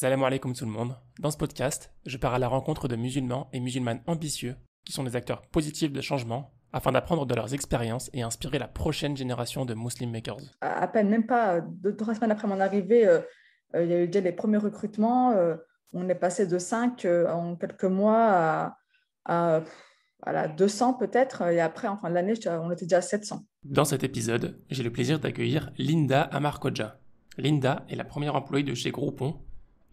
Salam alaikum tout le monde. Dans ce podcast, je pars à la rencontre de musulmans et musulmanes ambitieux qui sont des acteurs positifs de changement afin d'apprendre de leurs expériences et inspirer la prochaine génération de Muslim Makers. À peine, même pas 2, 3 semaines après mon arrivée, il y a eu déjà les premiers recrutements. On est passé de 5 en quelques mois à 200 peut-être. Et après, en fin de l'année, on était déjà à 700. Dans cet épisode, j'ai le plaisir d'accueillir Linda Amarkodja. Linda est la première employée de chez Groupon,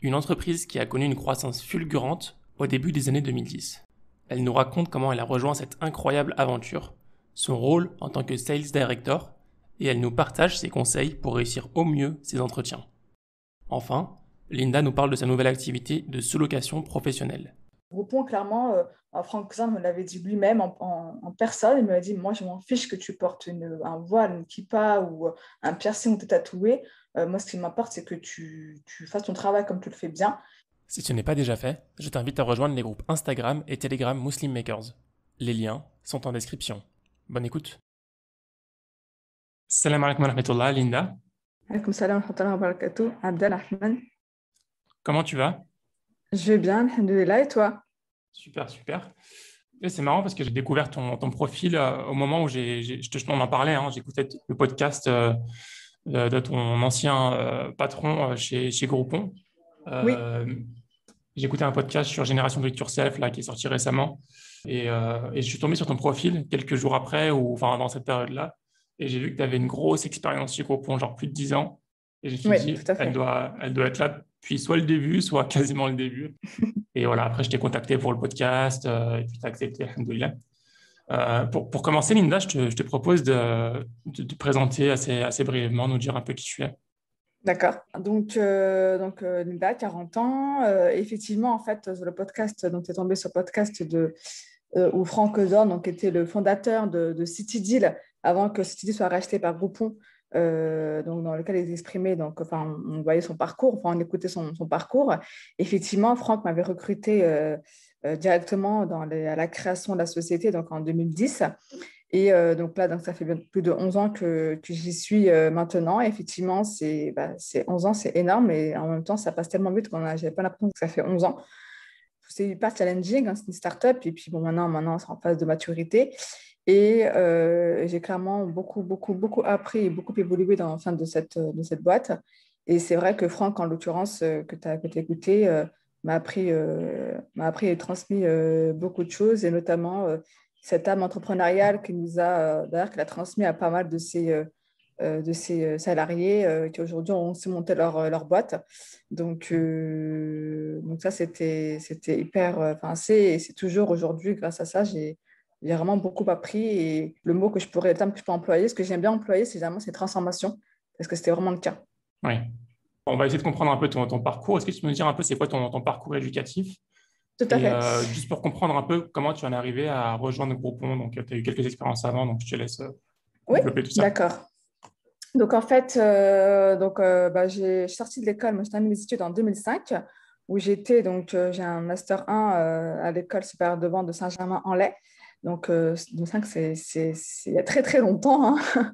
une entreprise qui a connu une croissance fulgurante au début des années 2010. Elle nous raconte comment elle a rejoint cette incroyable aventure, son rôle en tant que Sales Director, et elle nous partage ses conseils pour réussir au mieux ses entretiens. Enfin, Linda nous parle de sa nouvelle activité de sous-location professionnelle. Groupon, clairement, Franck Cousin me l'avait dit lui-même en personne. Il m'a dit, moi, je m'en fiche que tu portes un voile, une kippa ou un piercing ou t'es tatoué. Moi, ce qui m'importe, c'est que tu fasses ton travail comme tu le fais bien. Si ce n'est pas déjà fait, je t'invite à rejoindre les groupes Instagram et Telegram Muslim Makers. Les liens sont en description. Bonne écoute. Salam alaikum wa rahmatullah, Linda. Alaikum salam wa rahmatullahi wa barakatuh. Abdel Ahmed. Comment tu vas? Je vais bien, alhamdoulilah, et toi? Super. Et c'est marrant parce que j'ai découvert ton profil au moment où on en parlait, j'écoutais le podcast de ton ancien patron chez Groupon. Oui. Euh, J'écoutais un podcast sur Génération Do It Yourself là, qui est sorti récemment. Et je suis tombé sur ton profil quelques jours après, ou enfin dans cette période-là. Et j'ai vu que tu avais une grosse expérience chez Groupon, genre plus de 10 ans. Et je me suis Oui, dit, tout à elle fait. doit, elle doit être là depuis soit le début, soit quasiment le début. Et voilà, après, je t'ai contacté pour le podcast, et puis tu as accepté, alhamdoulilah. Pour commencer, Linda, je te propose de te présenter assez brièvement, nous dire un peu qui tu es. D'accord. Linda, 40 ans. Effectivement, en fait, sur le podcast, donc tu es tombé sur le podcast où Franck Ozon donc, était le fondateur de CityDeal avant que CityDeal soit racheté par Groupon, donc, dans lequel il exprimait, donc, enfin, on voyait son parcours, enfin, on écoutait son parcours. Effectivement, Franck m'avait recruté directement à la création de la société donc en 2010. Et donc là, donc ça fait plus de 11 ans que j'y suis maintenant. Et effectivement, c'est 11 ans, c'est énorme. Et en même temps, ça passe tellement vite j'avais pas l'impression que ça fait 11 ans. C'est hyper challenging, hein, c'est une start-up. Et puis bon, maintenant, c'est en phase de maturité. Et j'ai clairement beaucoup appris et beaucoup évolué dans enfin, de cette boîte. Et c'est vrai que Franck, en l'occurrence, que tu as écouté, m'a appris et transmis beaucoup de choses, et notamment cette âme entrepreneuriale d'ailleurs, qu'il a transmis à pas mal de ses salariés qui aujourd'hui ont aussi monté leur boîte. Donc ça, c'était hyper. Enfin, c'est toujours aujourd'hui, grâce à ça, j'ai vraiment beaucoup appris. Et le terme que je peux employer, ce que j'aime bien employer, c'est transformation, parce que c'était vraiment le cas. Oui. On va essayer de comprendre un peu ton parcours. Est-ce que tu peux nous dire un peu c'est quoi ton parcours éducatif? Tout à Et fait. juste pour comprendre un peu comment tu en es arrivé à rejoindre Groupon. Donc, tu as eu quelques expériences avant, donc je te laisse Oui, développer tout ça. d'accord. Donc, en fait, je suis sortie de l'école, moi, j'ai terminé mes études en 2005, où j'ai un master 1 à l'école supérieure de vente de Saint-Germain-en-Laye. Donc, 2005, c'est il y a très, très longtemps, hein.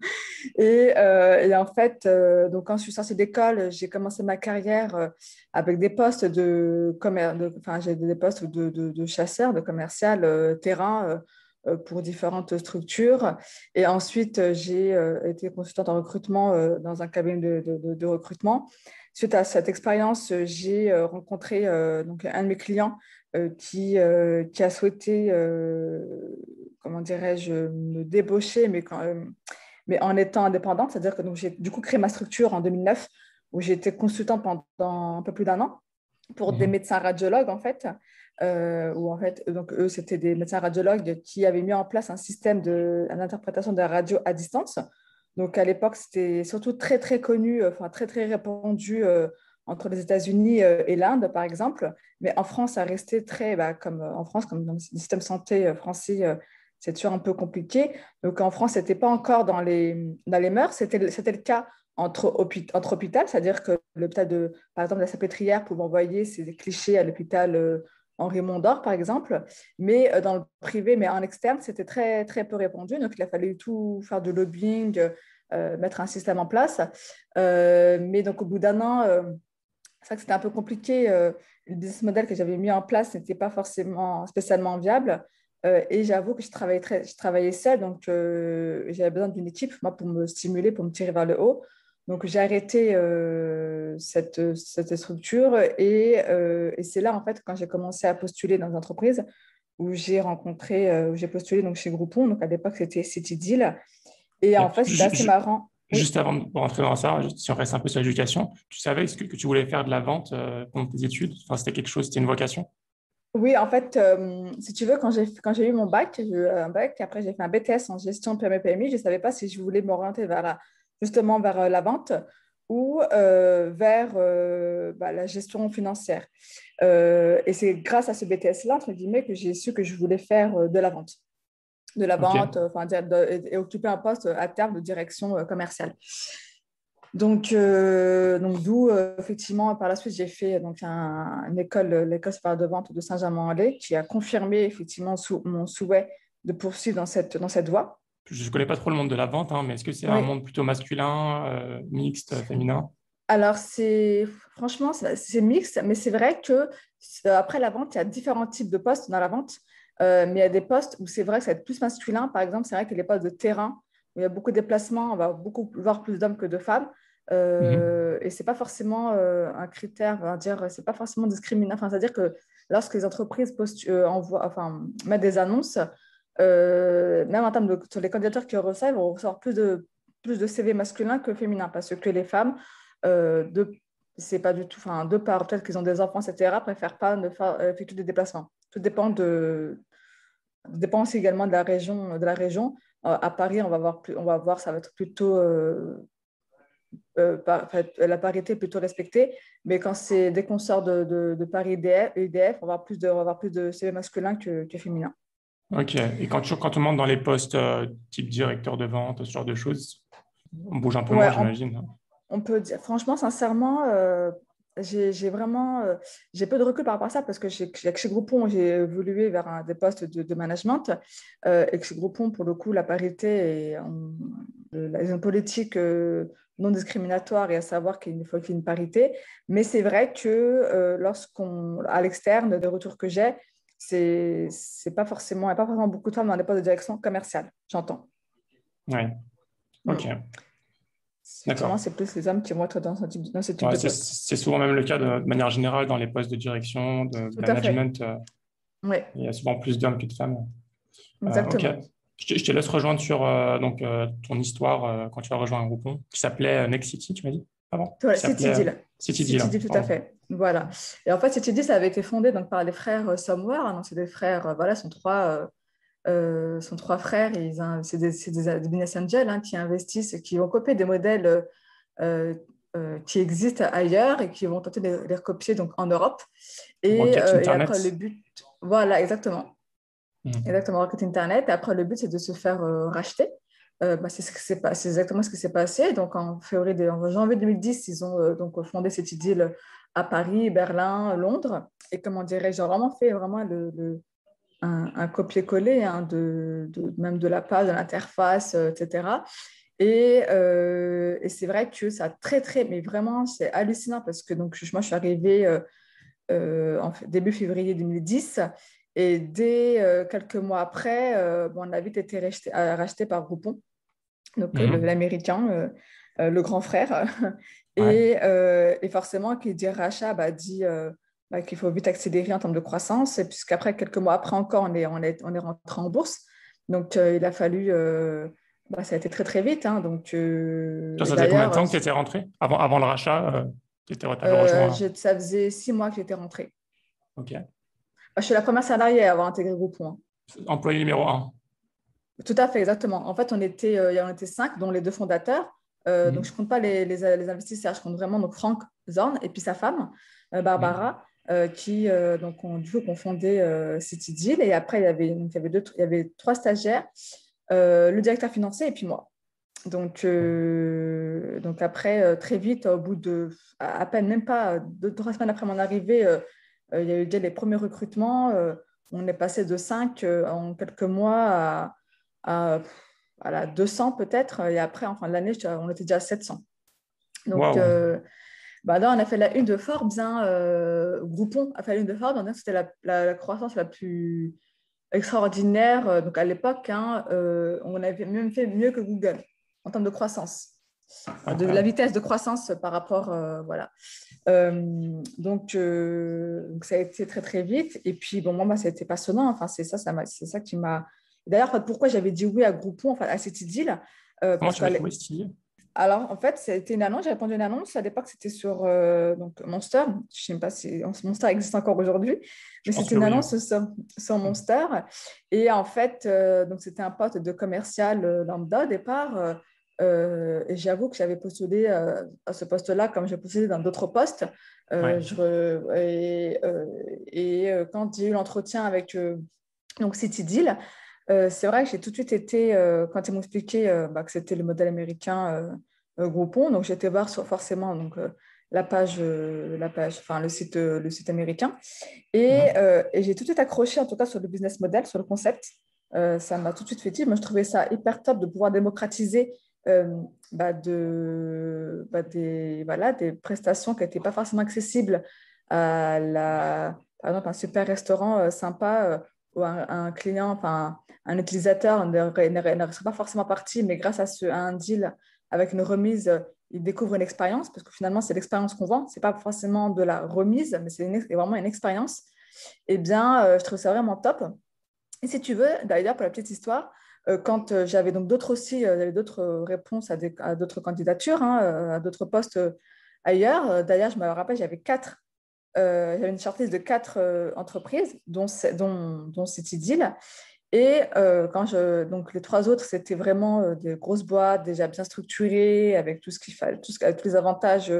Et en fait, donc, quand je suis sortie d'école, j'ai commencé ma carrière avec des postes enfin, j'ai des postes de chasseur, de commercial, terrain, pour différentes structures. Et ensuite, j'ai été consultante en recrutement dans un cabinet de recrutement. Suite à cette expérience, j'ai rencontré donc un de mes clients qui a souhaité, comment dirais-je, me débaucher, mais en étant indépendante. C'est-à-dire que donc, j'ai du coup créé ma structure en 2009, où j'ai été consultante pendant un peu plus d'un an pour des Mhm. médecins radiologues, en fait, où en fait, donc eux, c'était des médecins radiologues qui avaient mis en place un système d'interprétation de la radio à distance. Donc à l'époque, c'était surtout très, très connu, enfin très, très répandu entre les États-Unis et l'Inde, par exemple. Mais en France, ça restait comme en France, comme dans le système santé français, c'est toujours un peu compliqué. Donc en France, ce n'était pas encore dans les mœurs. C'était le cas entre hôpital, c'est-à-dire que l'hôpital par exemple, la Salpêtrière pouvait envoyer ses clichés à l'hôpital Henri Mondor, par exemple, mais dans le privé, mais en externe, c'était très, très peu répandu. Donc, il a fallu tout faire de lobbying, mettre un système en place. Mais donc, au bout d'un an, c'est vrai que c'était un peu compliqué. Le business model que j'avais mis en place n'était pas forcément spécialement viable. Et j'avoue que je travaillais seule, donc j'avais besoin d'une équipe, moi, pour me stimuler, pour me tirer vers le haut. Donc, j'ai arrêté cette structure et c'est là, en fait, quand j'ai commencé à postuler dans une entreprise où j'ai postulé donc, chez Groupon. Donc, à l'époque, c'était CityDeal. Et Et en fait, c'était assez marrant. Oui. juste avant de rentrer dans ça, si on reste un peu sur l'éducation, tu savais que tu voulais faire de la vente pendant tes études? Enfin, c'était quelque chose, c'était une vocation? Oui, en fait, si tu veux, quand j'ai eu mon bac, j'ai eu un bac, après j'ai fait un BTS en gestion PME-PMI, je ne savais pas si je voulais m'orienter justement vers la vente ou vers la gestion financière. Et c'est grâce à ce BTS-là, entre guillemets, que j'ai su que je voulais faire de la vente. De la vente, Ok. et occuper un poste à terme de direction commerciale. Donc d'où, effectivement, par la suite, j'ai fait donc, l'école supérieure de vente de Saint-Germain-en-Laye, qui a confirmé, effectivement, mon souhait de poursuivre dans cette voie. Je ne connais pas trop le monde de la vente, hein, mais est-ce que c'est un Oui, monde plutôt masculin, mixte, féminin? alors franchement, c'est mixte, mais c'est vrai que après la vente, il y a différents types de postes dans la vente. Mais il y a des postes où c'est vrai que ça va être plus masculin. Par exemple, c'est vrai que les postes de terrain, où il y a beaucoup de déplacements, on va beaucoup voir plus d'hommes que de femmes. Mhm. Et c'est pas forcément un critère, on va dire, c'est pas forcément discriminant. Enfin, c'est-à-dire que lorsque les entreprises mettent des annonces, même en termes sur les candidatures qu'ils reçoivent, on ressort plus de CV masculins que féminins, parce que les femmes, c'est pas du tout, enfin, de part peut-être qu'ils ont des enfants, etc., préfèrent pas ne faire, effectuer des déplacements. Tout dépend aussi également de la région. À Paris, on va voir, ça va être plutôt en fait, la parité est plutôt respectée, mais quand c'est des consorts de Paris EDF, on va avoir plus de CV masculin que féminin. Ok. Et quand on monte dans les postes type directeur de vente, ce genre de choses, on bouge un peu moins, Ouais, j'imagine. on peut dire, franchement, sincèrement, j'ai vraiment j'ai peu de recul par rapport à ça parce que chez Groupon, j'ai évolué vers des postes de management et que chez Groupon, pour le coup, la parité et une politique non discriminatoire et à savoir qu'il faut qu'il y ait une parité. Mais c'est vrai que à l'externe, des retours que j'ai, il n'y a pas forcément beaucoup de femmes dans les postes de direction commerciale, j'entends. Ouais. Ok. Hmm. Effectivement, D'accord. c'est plus les hommes qui vont être dans ce type Ouais, de c'est poste. c'est souvent même le cas de manière générale dans les postes de direction, de Tout à fait. management. Oui, Il y a souvent plus d'hommes que de femmes. Ok. exactement. Je te laisse rejoindre sur ton histoire quand tu as rejoint un groupon qui s'appelait Next City, tu m'as dit? Avant? Voilà, Qui s'appelait City Deal. City Deal, City hein, Deal, tout à pardon. fait. Voilà. Et en fait, City Deal, ça avait été fondé donc, par les frères Somewhere. Donc, c'est des frères, voilà, sont trois frères. C'est des business angels qui investissent, qui vont copier des modèles euh, qui existent ailleurs et qui vont tenter de les recopier donc, en Europe. Rocket Et après, le Internet. but, voilà, exactement. Mhm. Exactement, Rocket Internet. Et après, le but, c'est de se faire racheter. C'est exactement ce qui s'est passé. Donc, en janvier 2010, ils ont donc fondé cette idylle à Paris, Berlin, Londres. Et comment dirais-je, ils ont vraiment fait vraiment un copier-coller même de la page, de l'interface, etc. Et c'est vrai que ça a mais vraiment, c'est hallucinant parce que donc, moi, je suis arrivée début février 2010. Et dès quelques mois après, on a vite été racheté par Groupon, donc Mhm. l'américain, le grand frère. Ouais. Et forcément, qui dit rachat dit qu'il faut vite accélérer en termes de croissance. Et puisqu'après, quelques mois après encore, on est rentré en bourse. Donc, il a fallu. Ça a été très, très vite. Toi, Et ça faisait combien de d'ailleurs, temps que tu étais rentré? Avant le rachat, tu avais rejoint. ça faisait 6 mois que j'étais rentrée. Ok. Je suis la première salariée à avoir intégré Groupon. Employé numéro un. Tout à fait, exactement. En fait, on était 5, dont les 2 fondateurs. Donc, je Mhm. ne compte pas les investisseurs, je compte vraiment donc, Franck Zorn et puis sa femme, Mhm. Barbara, qui du coup, ont fondé City Deal. Et après, il y avait 3 stagiaires, le directeur financier et puis moi. Donc après, très vite, au bout à peine, même pas 2, 3 semaines après mon arrivée, il y a eu déjà les premiers recrutements. On est passé de 5 en quelques mois à, à la 200 peut-être. Et après, en fin de l'année, on était déjà à 700. Donc, Waouh. Bah là, on a fait la une de Forbes, hein, Groupon a fait la une de Forbes, on a dit que c'était la croissance la plus extraordinaire. Donc à l'époque, hein, on avait même fait mieux que Google en termes de croissance, de la Incroyable. vitesse de croissance par rapport, voilà. Donc, ça a été très très vite. Et puis bon, moi, ça a été passionnant. Enfin, c'est ça qui m'a. D'ailleurs, en fait, pourquoi j'avais dit oui à Groupon, enfin à cette deal, Comment parce tu que l'as trouvé stylé? alors, en fait, c'était une annonce. J'ai répondu à une annonce. À l'époque, c'était sur donc Monster. Je ne sais pas si Monster existe encore aujourd'hui, Je mais pense c'était que une oui, annonce hein. sur Monster. Et en fait, donc c'était un poste de commercial lambda au départ. Et j'avoue que j'avais postulé à ce poste-là comme j'ai postulé dans d'autres postes. Ouais. Quand j'ai eu l'entretien avec donc CityDeal, c'est vrai que j'ai tout de suite été, quand ils m'ont expliqué que c'était le modèle américain Groupon, donc j'étais voir forcément donc, enfin, le site américain. Mhm. Et j'ai tout de suite accroché, en tout cas, sur le business model, sur le concept. Ça m'a tout de suite fait tilt. Moi, je trouvais ça hyper top de pouvoir démocratiser voilà, des prestations qui n'étaient pas forcément accessibles par exemple, un super restaurant sympa ou un client, enfin, un utilisateur ne serait pas forcément parti, mais grâce à un deal avec une remise, il découvre une expérience, parce que finalement, c'est l'expérience qu'on vend. Ce n'est pas forcément de la remise, mais c'est vraiment une expérience. Eh bien, je trouve ça vraiment top. Et si tu veux, d'ailleurs, pour la petite histoire, quand j'avais donc j'avais d'autres réponses à d'autres candidatures, hein, à d'autres postes ailleurs. D'ailleurs, je me rappelle, j'avais une shortlist de 4 entreprises, dont CityDeal. Et donc les 3 autres, c'était vraiment des grosses boîtes déjà bien structurées, avec tout ce qu'il fallait, avec tous les avantages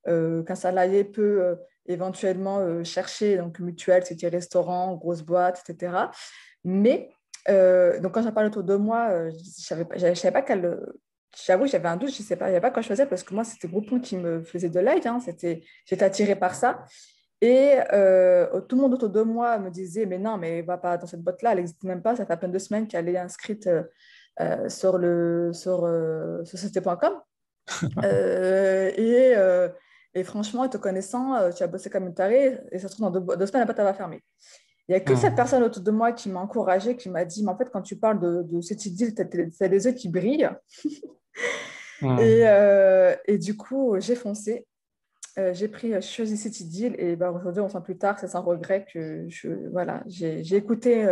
qu'un salarié peut éventuellement chercher, donc mutuelle, c'était restaurant, grosses boîtes, etc. Mais donc quand j'en parle autour de moi, je savais pas quel. J'avoue, j'avais un doute, je ne sais pas, il n'y avait pas quoi choisir parce que moi, c'était Groupon qui me faisait de l'œil. Hein, j'étais attirée par ça. Et tout le monde autour de moi me disait, mais non, mais va pas dans cette boîte-là, elle n'existe même pas, ça fait à peine 2 semaines qu'elle est inscrite sur société.com. Euh, et, euh, et franchement, te connaissant, tu as bossé comme une tarée et ça se trouve, dans 2 semaines, la boîte elle va fermer. Il n'y a que cette Mhm. personne autour de moi qui m'a encouragée, qui m'a dit, mais en fait, quand tu parles de cette idée, tu as les yeux qui brillent. Mhm. Et du coup, j'ai foncé. J'ai choisi City Deal et bah, aujourd'hui, 11 ans plus tard, c'est sans regret que voilà, j'ai écouté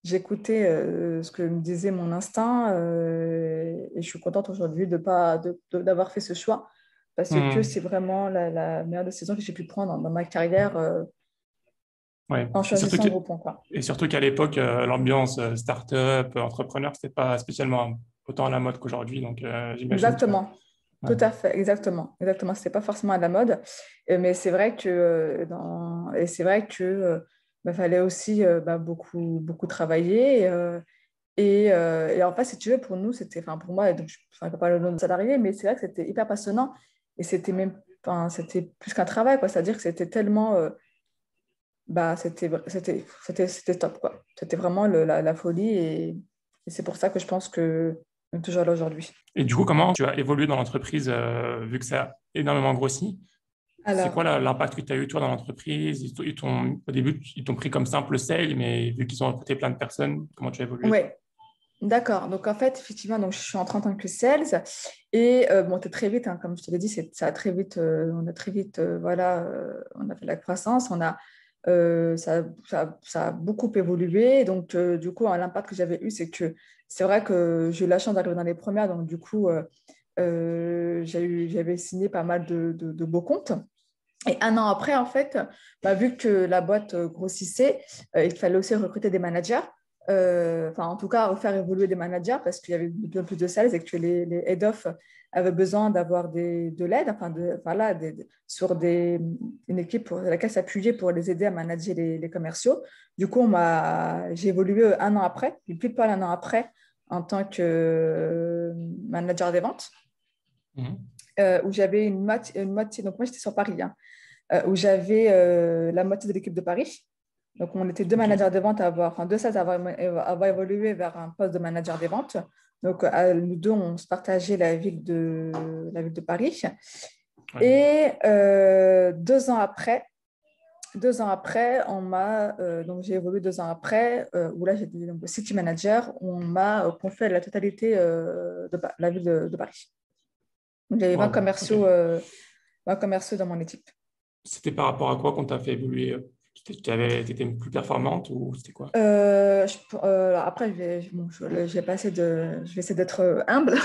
ce que me disait mon instinct et je suis contente aujourd'hui d'avoir fait ce choix parce que Mhm. c'est vraiment la meilleure décision que j'ai pu prendre dans ma carrière Ouais. en Et surtout choisissant Groupon, quoi. qu'à l'époque, l'ambiance start-up, entrepreneur, c'était pas spécialement autant à la mode qu'aujourd'hui. Donc, j'imagine que. Exactement. Ouais. Tout à fait, exactement, exactement. C'était pas forcément à la mode, mais c'est vrai que fallait aussi beaucoup beaucoup travailler et en fait, si tu veux, pour nous, c'était, enfin pour moi, donc je ne vais pas parler de nos salariés, mais c'est vrai que c'était hyper passionnant et c'était plus qu'un travail, quoi. C'est-à-dire que c'était tellement, c'était top, quoi. C'était vraiment la folie et c'est pour ça que je pense que on est toujours là aujourd'hui. Et du coup, comment tu as évolué dans l'entreprise vu que ça a énormément grossi? C'est quoi Alors, l'impact que tu as eu, toi, dans l'entreprise? Au début, ils t'ont pris comme simple sale, mais vu qu'ils ont recruté plein de personnes, comment tu as évolué, oui. toi? D'accord. Donc, en fait, effectivement, donc, je suis entrée en tant que sales. Et bon, t'es très vite, hein, comme je te l'ai dit, ça a très vite, on a très vite, voilà, on a fait de la croissance, ça a beaucoup évolué. Donc, du coup, l'impact que j'avais eu, c'est que c'est vrai que j'ai eu la chance d'arriver dans les premières. Donc, du coup, j'avais signé pas mal de beaux comptes. Et un an après, en fait, vu que la boîte grossissait, il fallait aussi recruter des managers. Enfin, en tout cas, faire évoluer des managers parce qu'il y avait de plus en plus de sales et que les head-off avaient besoin d'avoir de l'aide, enfin, voilà, une équipe pour laquelle s'appuyer pour les aider à manager les commerciaux. Du coup, j'ai évolué un an après, et plus de pas un an après, en tant que manager des ventes, Mhm. où j'avais une moitié. Donc, moi, j'étais sur Paris, hein, où j'avais la moitié de l'équipe de Paris. Donc, on était 2 managers Ok. des ventes enfin 2 sales à avoir évolué vers un poste de manager des ventes. Donc, nous deux, on se partageait la ville de Paris. Ouais. Et 2 ans après, donc j'ai évolué 2 ans après, où là j'étais donc city manager, où on m'a confié la totalité de la ville de Paris. Donc j'avais 20 Wow, ok. commerciaux, 20 commerciaux dans mon équipe. C'était par rapport à quoi qu'on t'a fait évoluer? T'étais plus performante ou c'était quoi? Après, je vais essayer d'être humble.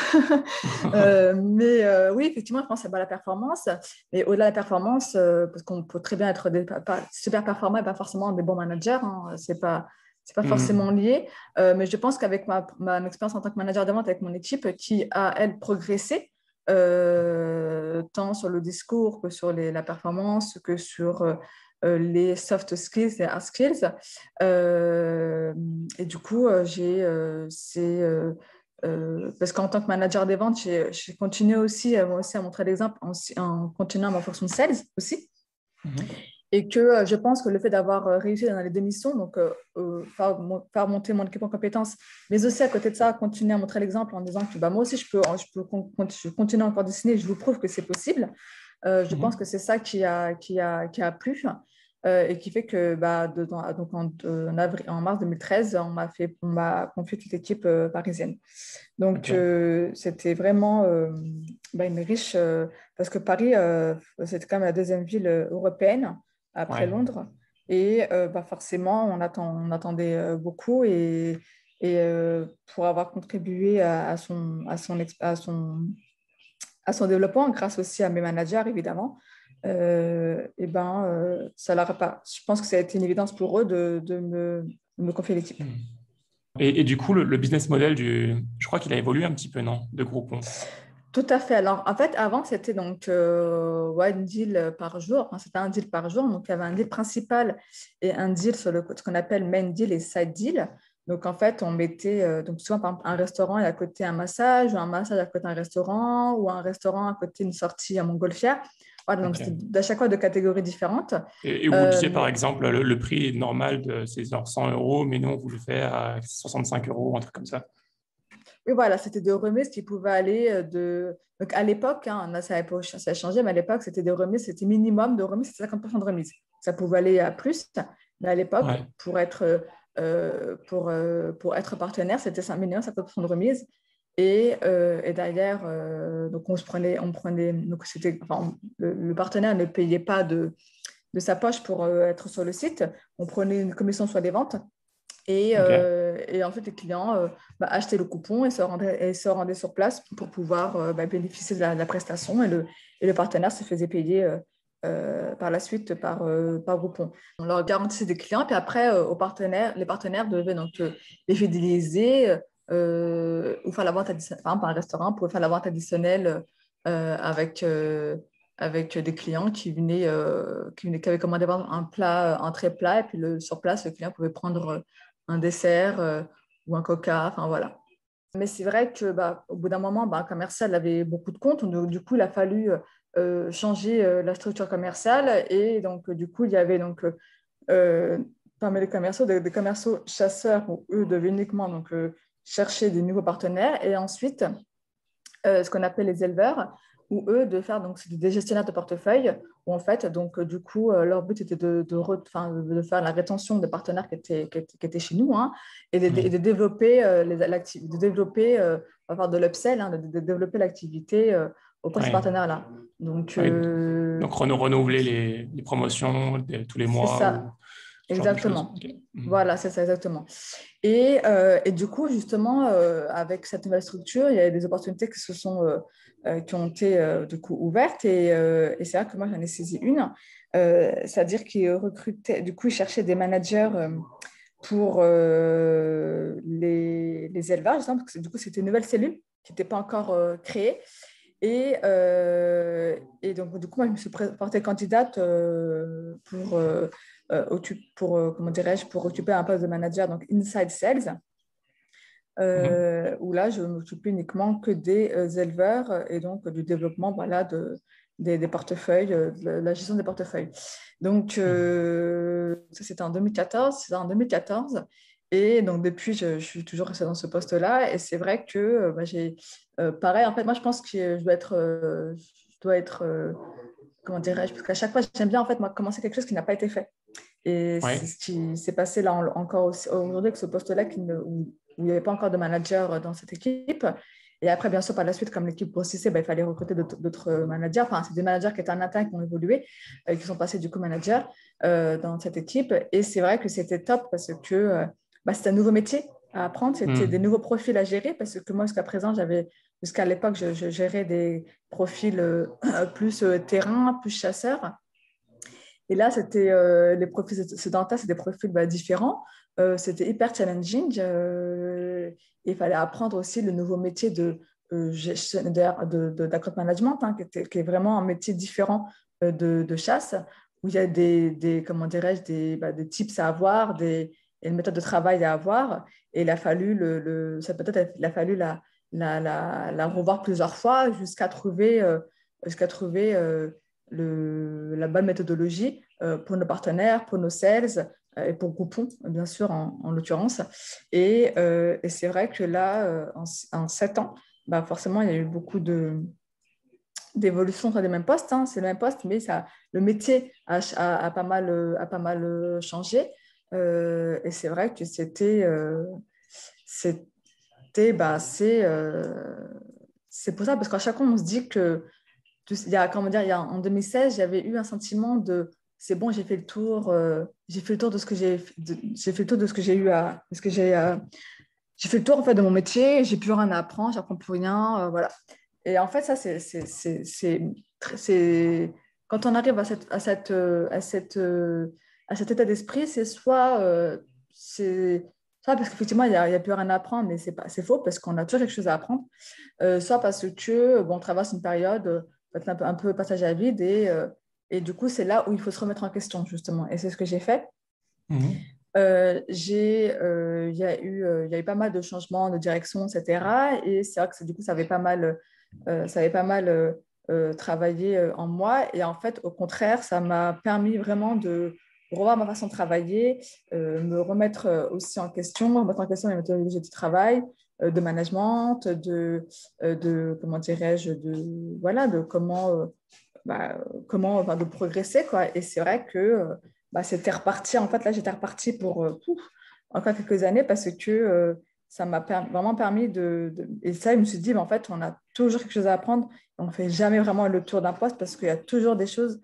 Mais oui, effectivement, je pense que c'est pas la performance. Mais au-delà de la performance, parce qu'on peut très bien être super performant et pas forcément des bons managers. Hein, c'est pas forcément Mhm. lié. Mais je pense qu'avec ma expérience en tant que manager de vente avec mon équipe, qui a, elle, progressé, tant sur le discours que sur la performance, que sur les soft skills et hard skills. Et du coup, parce qu'en tant que manager des ventes, j'ai continué aussi, moi aussi à montrer l'exemple en continuant ma fonction de sales aussi. Mhm. Et que je pense que le fait d'avoir réussi dans les deux missions, donc faire monter mon équipe en compétences, mais aussi à côté de ça, continuer à montrer l'exemple en disant que bah, moi aussi, je continuer encore à dessiner, je vous prouve que c'est possible. Je pense que Mhm. c'est ça qui a plu et qui fait que donc en mars 2013, on m'a confié toute l'équipe parisienne. Donc, Ok. c'était vraiment une riche, parce que Paris, c'était quand même la deuxième ville européenne après Ouais. Londres. Et forcément, on attendait beaucoup. Et pour avoir contribué à son développement, grâce aussi à mes managers, évidemment, ça leur a pas. Je pense que ça a été une évidence pour eux de me confier l'équipe. Mhm. Et du coup, le business model je crois qu'il a évolué un petit peu, non? De Groupon. Tout à fait. Alors, en fait, avant, c'était donc one deal par jour. Enfin, c'était un deal par jour. Donc, il y avait un deal principal et un deal sur ce qu'on appelle main deal et side deal. Donc, en fait, on mettait donc souvent par exemple, un restaurant et à côté un massage, ou un massage à côté un restaurant, ou un restaurant à côté une sortie à montgolfière. Voilà, donc c'était Ok. à chaque fois de catégories différentes. Et vous disiez par Mais exemple, le prix normal c'est genre 100 euros, mais nous, on vous le fait à 65 euros, un truc comme ça. oui, voilà, c'était des remises qui pouvaient aller de. Donc, à l'époque, hein, là, ça a changé, mais à l'époque, c'était des remises, c'était minimum de remise, c'était 50% de remise. Ça pouvait aller à plus, mais à l'époque, Ouais. pour être partenaire, c'était minimum 50% de remise. Et derrière, donc donc le partenaire ne payait pas de sa poche pour être sur le site. On prenait une commission sur les ventes. Ok. Et ensuite, les clients achetaient le coupon et se rendaient sur place pour pouvoir bénéficier de la prestation. Et le partenaire se faisait payer par la suite par Groupon. On leur garantissait des clients. Puis après, les partenaires devaient donc les fidéliser ou faire la vente additionnelle. Par exemple, un restaurant pouvait faire la vente additionnelle avec des clients qui avaient commandé un plat, un entrée plat. Et puis sur place, le client pouvait prendre un dessert ou un coca, enfin voilà. Mais c'est vrai que au bout d'un moment, un commercial avait beaucoup de comptes, donc du coup, il a fallu changer la structure commerciale et donc du coup, il y avait donc euh, parmi les commerciaux des commerciaux chasseurs où eux devaient uniquement donc chercher des nouveaux partenaires et ensuite ce qu'on appelle les éleveurs, où eux, de faire, donc, c'est des gestionnaires de portefeuille, où en fait, donc, du coup, leur but était de faire la rétention des partenaires qui étaient chez nous, hein, et de Ouais. développer, enfin, de l'upsell, hein, de développer l'activité auprès de ces Ouais. partenaires-là. Donc, Ouais. Donc, renouveler les promotions tous les c'est mois ou ça, ce genre de choses. exactement. Ok. Mhm. Voilà, c'est ça, exactement. Et du coup, justement, avec cette nouvelle structure, il y a des opportunités qui ont été du coup ouvertes. Et c'est vrai que moi, j'en ai saisi une. C'est-à-dire qu'ils recrutaient, du coup, ils cherchaient des managers pour les élevages, justement, parce que du coup, c'était une nouvelle cellule qui n'était pas encore créée. Et donc, du coup, moi, je me suis portée candidate comment dirais-je, pour occuper un poste de manager, donc Inside Sales, Mhm. où là, je m'occupe uniquement que des éleveurs et donc du développement voilà, des portefeuilles, de la gestion des portefeuilles. Donc, Mhm. ça, c'était en 2014. Et donc, depuis, je suis toujours restée dans ce poste-là. Et c'est vrai que j'ai. Pareil, en fait, moi, je pense que je dois doit être, comment dirais-je, parce qu'à chaque fois, j'aime bien en fait, moi, commencer quelque chose qui n'a pas été fait. Et c'est Ouais. ce qui s'est passé là encore aujourd'hui avec ce poste-là où il n'y avait pas encore de manager dans cette équipe. Et après, bien sûr, par la suite, comme l'équipe grossissait, il fallait recruter d'autres managers. Enfin, c'est des managers qui étaient en interne, qui ont évolué, qui sont passés du coup manager dans cette équipe. Et c'est vrai que c'était top parce que c'était un nouveau métier à apprendre, c'était des nouveaux profils à gérer parce que moi, jusqu'à l'époque, je gérais des profils plus terrain, plus chasseurs. Et là, c'était les profils sédentaires, c'est des profils différents. C'était hyper challenging. Il fallait apprendre aussi le nouveau métier gestionnaire d'account management, hein, qui est vraiment un métier différent de chasse, où il y a comment dirais-je, des tips à avoir, et une méthode de travail à avoir. Et il a fallu, il a fallu la revoir plusieurs fois jusqu'à trouver la bonne méthodologie pour nos partenaires, pour nos sales et pour Groupon, bien sûr, en l'occurrence. Et c'est vrai que là, en 7 ans, forcément, il y a eu beaucoup d'évolution sur les mêmes postes. Hein. C'est le même poste, mais le métier a pas mal changé. Et c'est vrai que c'est pour ça, parce qu'à chaque fois, on se dit que comment dire, en 2016, j'avais eu un sentiment de c'est bon, j'ai fait le tour de ce que j'ai fait le tour de ce que j'ai eu à ce que j'ai fait le tour en fait de mon métier, j'ai plus rien à apprendre, j'apprends plus rien, voilà. Et en fait, ça quand on arrive à cet état d'esprit, c'est soit parce qu'effectivement il y a plus rien à apprendre, mais c'est faux parce qu'on a toujours quelque chose à apprendre, soit parce que on traverse une période peut-être un peu passage à vide et du coup c'est là où il faut se remettre en question justement. Et c'est ce que j'ai fait. Mhm. Il y a eu pas mal de changements de direction, etc. Et c'est vrai que du coup, ça avait pas mal travaillé en moi. Et en fait, au contraire, ça m'a permis vraiment de revoir ma façon de travailler, me remettre aussi en question, remettre en question les méthodologies de travail, de management, comment dirais-je, voilà, de comment de progresser, quoi. Et c'est vrai que c'était reparti. En fait, là, j'étais repartie pour encore quelques années parce que ça m'a vraiment permis Et ça, je me suis dit, en fait, on a toujours quelque chose à apprendre. On ne fait jamais vraiment le tour d'un poste parce qu'il y a toujours des choses,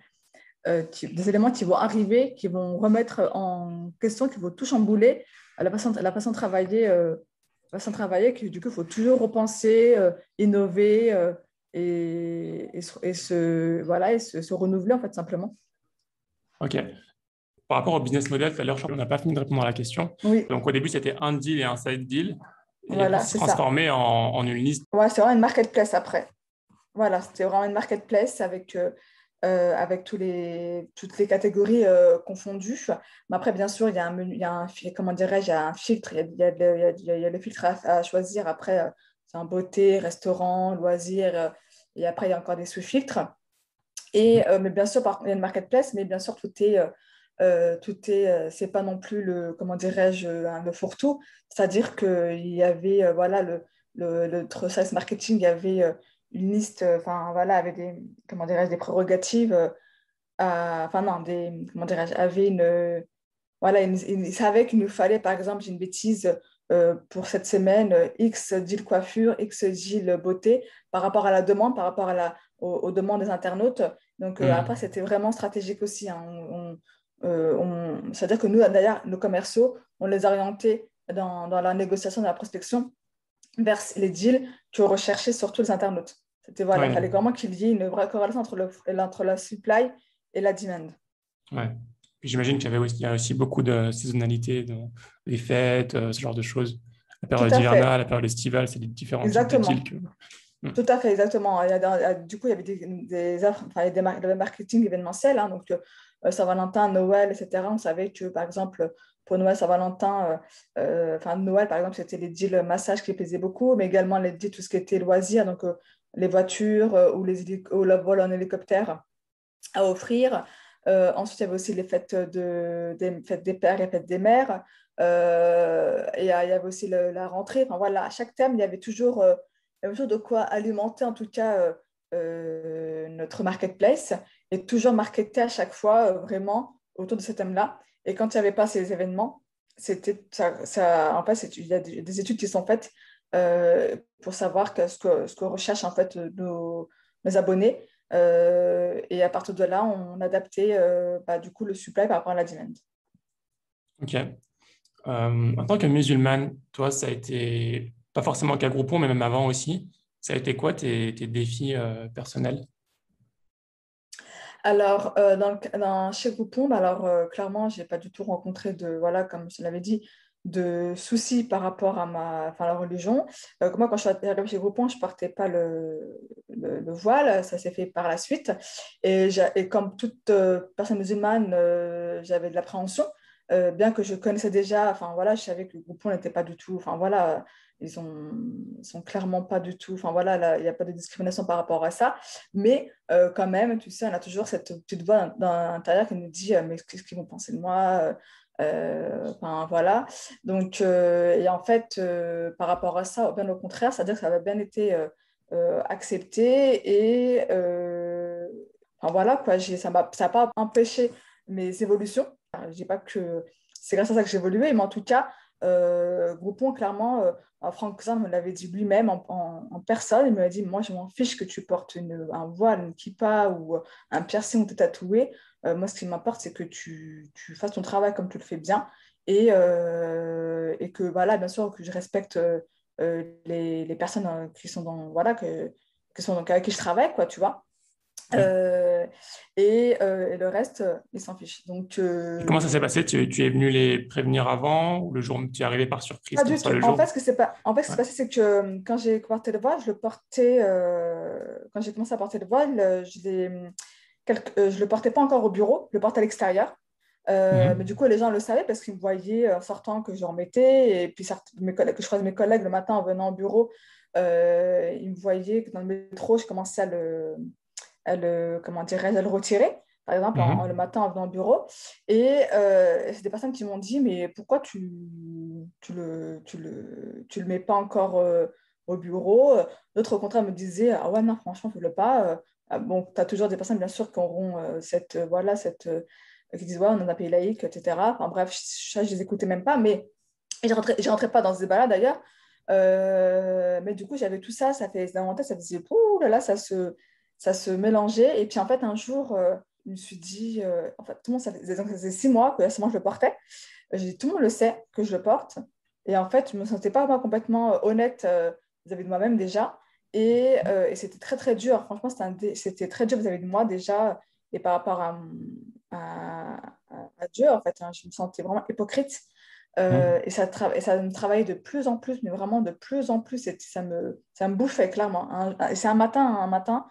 des éléments qui vont arriver, qui vont remettre en question, qui vont tout chambouler à la façon de travailler. Que du coup, il faut toujours repenser, innover voilà, et se renouveler, en fait, simplement. Ok. Par rapport au business model, tout à l'heure, je crois qu'on n'a pas fini de répondre à la question. Oui, Donc, au début, c'était un deal et un side deal. Et puis, voilà, c'est c'est ça. transformé en une liste. Ouais, c'est vraiment une marketplace après. Voilà, c'était vraiment une marketplace avec toutes les catégories confondues. Mais après, bien sûr, il y a un menu, comment dirais-je, il y a un filtre, il y a le filtre à choisir. Après, c'est un beauté, restaurant, loisirs, et après, il y a encore des sous-filtres. Mais bien sûr, il y a une marketplace, mais bien sûr, c'est pas non plus comment dirais-je, le fourre-tout. C'est-à-dire qu'il y avait, voilà, le sales marketing, il y avait une liste, enfin, voilà, avec comment dirais-je, des prérogatives, enfin, non, comment dirais-je, avait voilà, il savait qu'il nous fallait, par exemple, j'ai une bêtise, pour cette semaine, X deal coiffure, X deal beauté, par rapport à la demande, par rapport aux demandes des internautes. Donc, après, Hmm. c'était vraiment stratégique aussi. Hein. C'est-à-dire que nous, d'ailleurs, nos commerciaux, on les orientait dans la négociation, dans la prospection, vers les deals que recherchaient surtout les internautes. Voilà, il Ouais. fallait vraiment qu'il y ait une vraie corrélation entre la supply et la demand. Ouais. Puis j'imagine il y a aussi beaucoup de saisonnalité dans les fêtes, ce genre de choses. La Tout période à hivernale, fait, la période estivale, c'est des différents types de deals exactement. que. Hmm. Tout à fait, exactement. Du coup, il y avait des offres, enfin, il y avait le marketing événementiel, hein, donc Saint-Valentin, Noël, etc. On savait que, par exemple, pour Noël, Saint-Valentin, enfin Noël, par exemple, c'était les deals massage qui plaisaient beaucoup, mais également les deals, tout ce qui était loisirs, donc les voitures ou le vol en hélicoptère à offrir. Ensuite, il y avait aussi les fêtes des fêtes des pères et les fêtes des mères. Et il y avait aussi la rentrée. Enfin, voilà, à chaque thème, il y avait toujours de quoi alimenter, en tout cas, notre marketplace est toujours marketé à chaque fois vraiment autour de ce thème-là. Et quand il n'y avait pas ces événements, en fait, il y a des études qui sont faites pour savoir ce que recherchent en fait nos abonnés. Et à partir de là, on adaptait du coup le supply par rapport à la demande. Ok. En tant que musulmane, toi, ça a été, pas forcément qu'à Groupon, mais même avant aussi, ça a été quoi tes défis personnels? Alors, chez Groupon, clairement, je n'ai pas du tout rencontré voilà, comme je te l'avais dit, de soucis par rapport à la religion. Moi, quand je suis arrivée chez Groupon, je ne portais pas le voile, ça s'est fait par la suite. Et comme toute personne musulmane, j'avais de l'appréhension, bien que je connaissais déjà, enfin voilà, je savais que le Groupon n'était pas du tout, enfin voilà, ils sont clairement pas du tout, enfin voilà, il n'y a pas de discrimination par rapport à ça. Mais quand même, tu sais, on a toujours cette petite voix dans l'intérieur qui nous dit mais qu'est-ce qu'ils vont penser de moi enfin, voilà. Donc, et en fait, par rapport à ça, bien au contraire, c'est-à-dire que ça avait bien été accepté et enfin, voilà, quoi, ça n'a pas empêché mes évolutions. Je dis pas que c'est grâce à ça que j'ai évolué, mais en tout cas, Groupon, clairement, Franck Cousin me l'avait dit lui-même en personne. Il m'a dit, moi, je m'en fiche que tu portes un voile, une kippa ou un piercing ou t'es tatoué. Moi, ce qui m'importe, c'est que tu fasses ton travail comme tu le fais bien et que, voilà, bien sûr, que je respecte les personnes qui sont voilà, avec qui je travaille, quoi, tu vois. Ouais. Et le reste, ils s'en fichent. Donc, Et comment ça s'est passé? Tu es venu les prévenir avant ou le jour où tu es arrivé par surprise pas comme du ça tout. le En fait, jour? ce qui Ouais. s'est passé, c'est que quand j'ai porté le voile, je le portais. Quand j'ai commencé à porter le voile, je le portais pas encore au bureau, je le portais à l'extérieur. Mais du Mhm. coup, les gens le savaient parce qu'ils me voyaient en sortant que je remettais. Et puis, mes collègues, que je croise mes collègues le matin en venant au bureau, ils me voyaient que dans le métro, je commençais comment dirais-je, à le retirer, par exemple, le Mhm. matin en venant au bureau. Et c'est des personnes qui m'ont dit, mais pourquoi tu le mets pas encore au bureau? D'autres, au contraire, me disaient, ah ouais, non, franchement, fais-le pas. Ah, bon, tu as toujours des personnes, bien sûr, qui auront qui disent, ouais, on est un pays laïque, etc. Enfin bref, ça, je les écoutais même pas, mais je rentrais pas dans ce débat-là, d'ailleurs. Mais du coup, j'avais tout ça, dans mon tête, ça faisait, ouh là là, ça se mélangeait. Et puis en fait, un jour, je me suis dit, en fait, tout le monde, ça faisait 6 mois que moi je le portais. J'ai dit, tout le monde le sait que je le porte. Et en fait, je ne me sentais pas moi, complètement honnête vis-à-vis de moi-même déjà. Et c'était très, très dur. Franchement, c'était très dur vis-à-vis de moi déjà. Et par rapport à, à Dieu, en fait, hein, je me sentais vraiment hypocrite. Mhm. Et ça me travaillait de plus en plus, mais vraiment de plus en plus. Ça me bouffait clairement, hein. Et c'est un matin,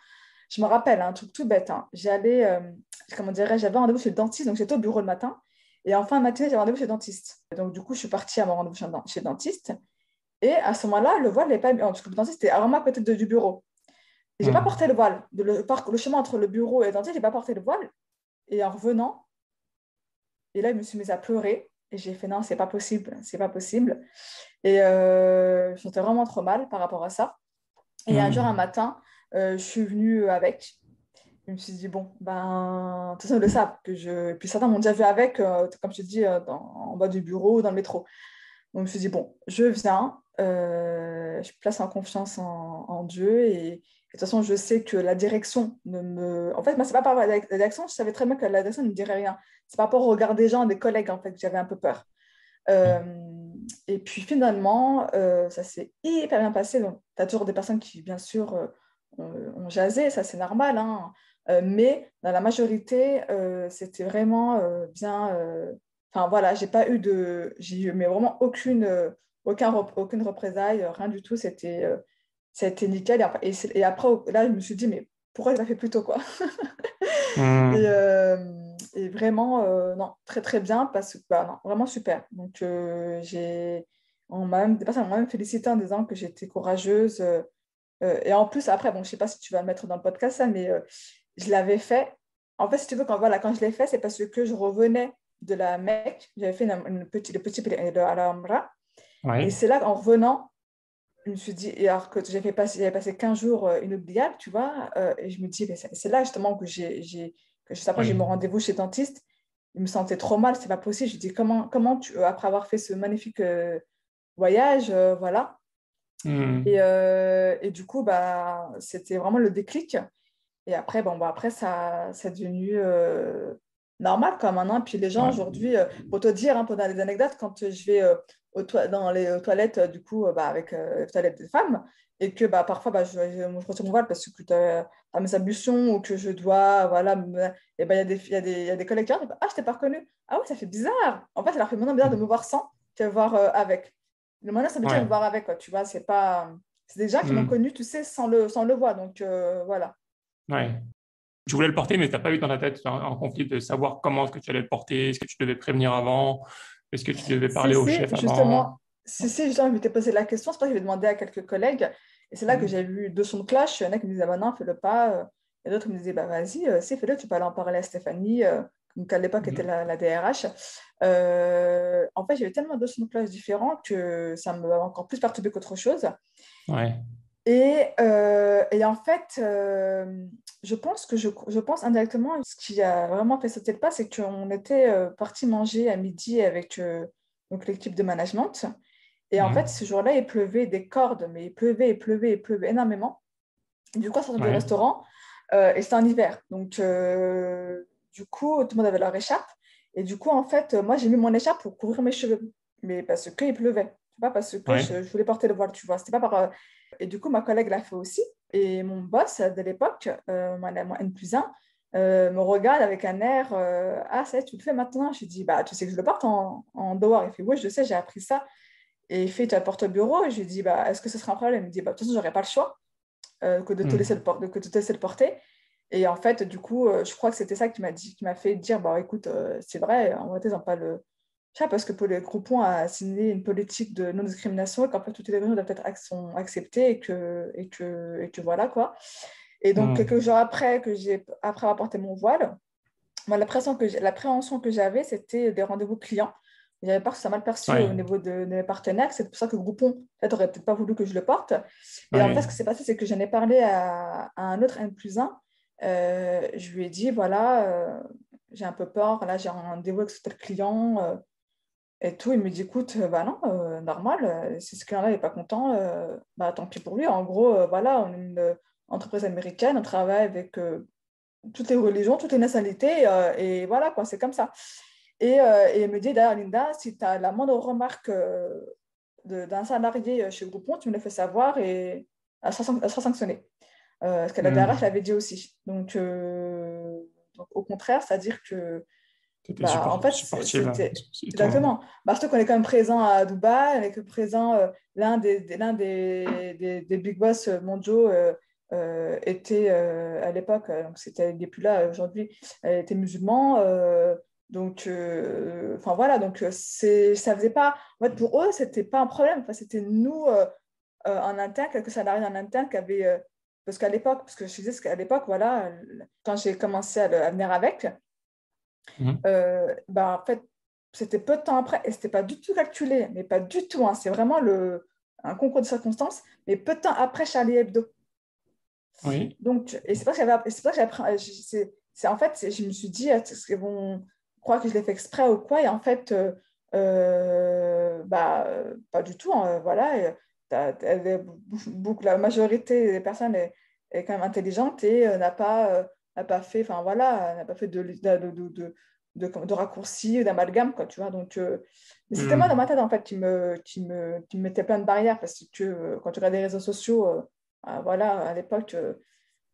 je me rappelle, un truc tout bête, hein. Comment dirais-je, j'avais un rendez-vous chez le dentiste, donc j'étais au bureau le matin. Et en fin de matinée, j'avais rendez-vous chez le dentiste. Donc du coup, je suis partie à mon rendez-vous chez le dentiste. Et à ce moment-là, le voile n'est pas mis, parce que le dentiste était vraiment à côté du bureau. Et j'ai pas porté Mhm. le voile. Le chemin entre le bureau et le dentiste, j'ai pas porté le voile. Et en revenant, et là, je me suis mise à pleurer. Et j'ai fait non, c'est pas possible, c'est pas possible. Et je me sentais vraiment trop mal par rapport à ça. Et un jour, un Mhm. matin, je suis venue avec. Je me suis dit, bon, ben, tout ça, ils le savent. Et puis certains m'ont déjà vu avec, comme je te dis, en bas du bureau ou dans le métro. Donc je me suis dit, bon, je viens, je place en confiance en Dieu. Et de toute façon, je sais que la direction ne me. En fait, moi, c'est pas par rapport à la direction, je savais très bien que la direction ne me dirait rien. C'est par rapport au regard des gens, des collègues, en fait, que j'avais un peu peur. Euh, et puis finalement, ça s'est hyper bien passé. Donc, tu as toujours des personnes qui, bien sûr, ont jasé, ça c'est normal, hein. Mais dans la majorité, c'était vraiment bien. Enfin voilà, j'ai eu mais vraiment aucune représailles, rien du tout. Ça a été nickel. Et après, là, je me suis dit, mais pourquoi je l'ai pas fait plus tôt, quoi? Et, Mhm. vraiment, non, très très bien parce que, bah, non, vraiment super. Donc, des personnes m'ont même félicité en disant que j'étais courageuse. Et en plus, après, bon, je sais pas si tu vas le mettre dans le podcast, ça, mais je l'avais fait. En fait, si tu veux, quand je l'ai fait, c'est parce que je revenais de la Mecque. J'avais fait le petit pèlerinage à la Umrah. Et Ouais. c'est là, en revenant, je me suis dit, et alors que j'avais passé 15 jours inoubliables, tu vois, et je me dis, mais c'est là justement que que juste après, j'ai eu Oui. mon rendez-vous chez le dentiste. Je me sentais trop mal, c'est pas possible. Je dis, comment tu, après avoir fait ce magnifique voyage, voilà. Hmm. Et du coup, bah, c'était vraiment le déclic. Et après, bon, bah, après ça, c'est devenu normal quoi, maintenant. Puis les gens Ouais. aujourd'hui, pour te dire, hein, pour donner des anecdotes, quand je vais dans les toilettes, du coup, bah, avec les toilettes des femmes, et que bah, parfois, bah, je retire mon voile parce que tu as mes ablutions ou que je dois, voilà, et bah, il y a des collègues qui disent, ah, je t'ai pas reconnu. Ah ouais, ça fait bizarre. En fait, ça leur fait maintenant bizarre de me voir sans que voir avec. Le maintenant, ça veut dire de me Ouais. voir avec, quoi, tu vois, c'est pas... C'est des gens qui m'ont Hmm. connu, tu sais, sans le voir. Donc, voilà. Ouais. Tu voulais le porter, mais tu n'as pas eu dans ta tête un conflit de savoir comment est-ce que tu allais le porter, est-ce que tu devais prévenir avant, est-ce que tu devais parler au chef avant. Justement, je m'étais posé la question, c'est pour ça que j'ai demandé à quelques collègues, et c'est là que j'ai Hmm. vu deux sons de clash. Il y en a qui me disaient, bah non, fais-le pas, et d'autres me disaient, bah vas-y, si, fais-le, tu peux aller en parler à Stéphanie, qui à l'époque était Hmm. la DRH. En fait, j'avais tellement de sons de clash différents que ça me encore plus perturbé qu'autre chose. Ouais. Et en fait, je pense indirectement, ce qui a vraiment fait sauter le pas, c'est qu'on était parti manger à midi avec donc l'équipe de management. Et en fait, Hmm. ce jour-là, il pleuvait des cordes, mais il pleuvait énormément. Et du coup, on sortait du Ouais. restaurant et c'était en hiver. Donc, du coup, tout le monde avait leur écharpe. Et du coup, en fait, moi, j'ai mis mon écharpe pour couvrir mes cheveux, mais parce qu'il pleuvait. C'est pas parce que Ouais. je voulais porter le voile, tu vois. C'était pas Et du coup, ma collègue l'a fait aussi. Et mon boss de l'époque, mon N+1, me regarde avec un air ah, ça y est, tu le fais maintenant? Je lui dis bah, tu sais que je le porte en dehors. Il fait oui, je sais, j'ai appris ça. Et il fait tu apportes au bureau. Et je lui dis bah, est-ce que ce sera un problème? Il me dit bah, de toute façon, j'aurais pas le choix que de te laisser Hmm. que de te laisser le porter. Et en fait, du coup, je crois que c'était ça qui m'a fait dire bah, écoute, c'est vrai, en vrai, ils n'ont pas le. Je sais pas, parce que le Groupon a signé une politique de non-discrimination et qu'en fait, toutes les réunions doivent être sont acceptées et que voilà quoi. Et donc, quelques Hmm. jours après, après avoir porté mon voile, moi, l'appréhension que j'avais, c'était des rendez-vous clients. J'avais peur que ça soit mal perçu au Ouais. niveau de mes partenaires. C'est pour ça que Groupon, peut-être, aurait peut-être pas voulu que je le porte. Et en fait, ce Ouais. qui s'est passé, c'est que j'en ai parlé à un autre N+1. Je lui ai dit, voilà, j'ai un peu peur. Là, j'ai un rendez-vous avec ce tel client et tout. Il me dit, écoute, bah non, normal. Si ce client-là n'est pas content, bah tant pis pour lui. En gros, voilà, on est une entreprise américaine. On travaille avec toutes les religions, toutes les nationalités, et voilà, quoi, c'est comme ça. Et il me dit, d'ailleurs, Linda, si tu as la moindre remarque d'un salarié chez Groupon, tu me le fais savoir et elle sera sanctionnée. Ce que la DRH Hmm. l'avait dit aussi. Donc, au contraire, c'est-à-dire que, C'était bah, en fait, supportive. c'était Et toi. exactement. Bah, surtout qu'on est quand même présent à Dubaï, on est que présent, des big boss mondiaux était à l'époque, donc c'était, il n'est plus là aujourd'hui, était musulman. Enfin voilà, donc ça faisait pas, en fait, pour eux, c'était pas un problème. Enfin, c'était nous en interne, quelques salariés en interne qui avaient, parce qu'à l'époque, parce que je disais qu'à l'époque, voilà, quand j'ai commencé à venir avec, Hmm. bah, en fait, c'était peu de temps après et c'était pas du tout calculé, mais pas du tout. Hein, c'est vraiment un concours de circonstances, mais peu de temps après Charlie Hebdo. Oui. Donc, et c'est pas que j'avais appris, en fait, je me suis dit, est-ce qu'ils vont croire que je l'ai fait exprès ou quoi? Et en fait, bah, pas du tout. Hein, voilà, et la majorité des personnes est quand même intelligente et n'a pas fait, enfin voilà, n'a pas fait de raccourcis, d'amalgame, quoi, tu vois. Donc, mais c'était moi dans Hmm. ma tête, en fait, qui me mettait plein de barrières parce que quand tu regardes les réseaux sociaux, voilà, à l'époque,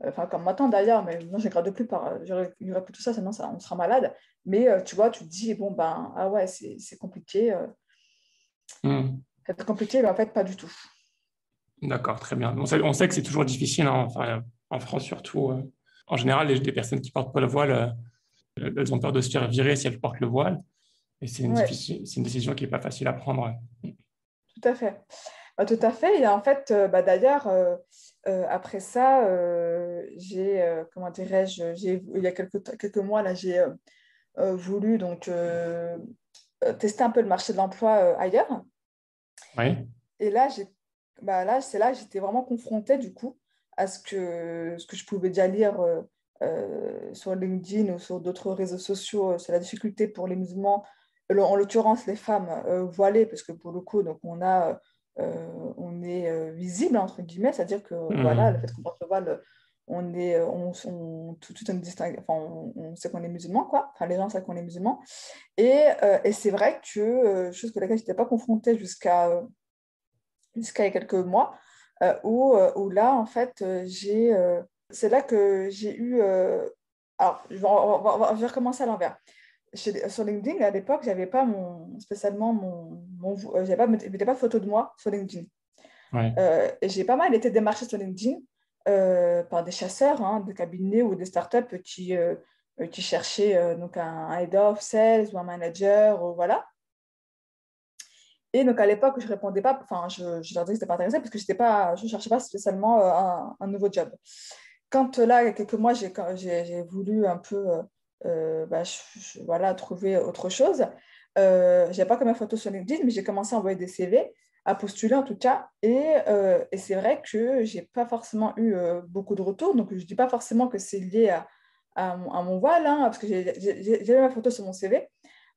enfin comme maintenant d'ailleurs, mais non, je ne regarde plus j'aurais plus tout ça, sinon on sera malade. Mais tu vois, tu te dis, bon, ben, ah ouais, c'est compliqué. Hmm. C'est compliqué, mais en fait, pas du tout. D'accord, très bien. On sait que c'est toujours difficile, hein, enfin, en France surtout. En général, des personnes qui portent pas le voile, elles ont peur de se faire virer si elles portent le voile. Et Ouais, c'est une décision qui n'est pas facile à prendre. tout à fait. Tout à fait. Et en fait, bah, d'ailleurs, après ça, comment dirais-je, il y a quelques mois, là, j'ai voulu donc tester un peu le marché de l'emploi ailleurs. Oui. Et là, bah là, c'est là que j'étais vraiment confrontée du coup à ce que je pouvais déjà lire sur LinkedIn ou sur d'autres réseaux sociaux, sur la difficulté pour les musulmans, en l'occurrence les femmes voilées, parce que pour le coup, donc on est visible entre guillemets, c'est-à-dire que voilà, le Hmm. fait qu'on porte le voile, tout un distingue, enfin, on sait qu'on est musulman, quoi. Enfin, les gens savent qu'on est musulman. Et c'est vrai que, chose que laquelle je n'étais pas confrontée jusqu'à il y a quelques mois, où là, en fait, c'est là que j'ai eu... alors, je vais recommencer à l'envers. Sur LinkedIn, à l'époque, j'avais pas spécialement j'avais pas, je mettais pas de photo de moi sur LinkedIn. Ouais. Et j'ai pas mal été démarchée sur LinkedIn par des chasseurs, hein, de cabinets ou des startups qui cherchaient donc un head of sales ou un manager, ou voilà. Et donc, à l'époque, je répondais pas, enfin, je leur disais que je n'étais pas intéressée parce que je ne cherchais pas spécialement un nouveau job. Quand là, il y a quelques mois, j'ai voulu un peu voilà, trouver autre chose, je n'avais pas comme ma photo sur LinkedIn, mais j'ai commencé à envoyer des CV, à postuler en tout cas. Et c'est vrai que je n'ai pas forcément eu beaucoup de retours. Donc, je ne dis pas forcément que c'est lié à mon voile, hein, parce que j'ai ma photo sur mon CV.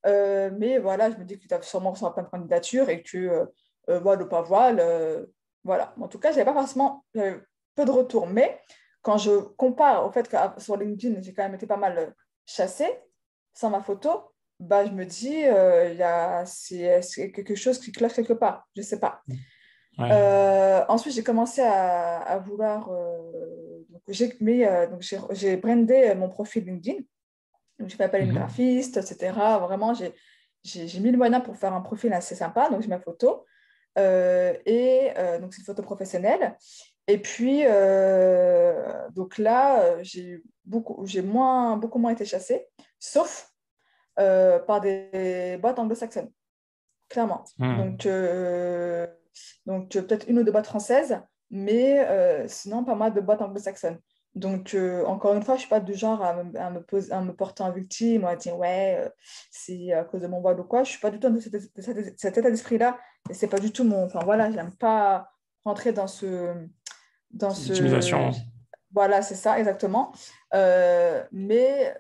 Mais voilà, je me dis que tu as sûrement reçu plein de candidatures et que voile ou pas voile, voilà. En tout cas, j'avais peu de retours. Mais quand je compare au fait que sur LinkedIn, j'ai quand même été pas mal chassée sans ma photo, bah, je me dis, c'est quelque chose qui cloche quelque part. Je sais pas. Ouais. Ensuite, j'ai commencé à vouloir. Donc j'ai brandé mon profil LinkedIn. Donc, j'ai fait appel à une Mhm. graphiste, etc. Vraiment, j'ai mis le moyen pour faire un profil assez sympa. Donc, j'ai ma photo. Donc, c'est une photo professionnelle. Et puis, donc là, beaucoup moins été chassée, sauf par des boîtes anglo-saxonnes, clairement. Hmm. Donc peut-être une ou deux boîtes françaises, mais sinon pas mal de boîtes anglo-saxonnes. Donc, encore une fois, je ne suis pas du genre à me porter en victime ou à dire ouais, c'est à cause de mon voile ou quoi. Je ne suis pas du tout dans cet état d'esprit-là. Et c'est pas du tout mon. Enfin voilà, j'aime pas rentrer dans C'est ce. l'utilisation. Voilà, c'est ça, exactement. Mais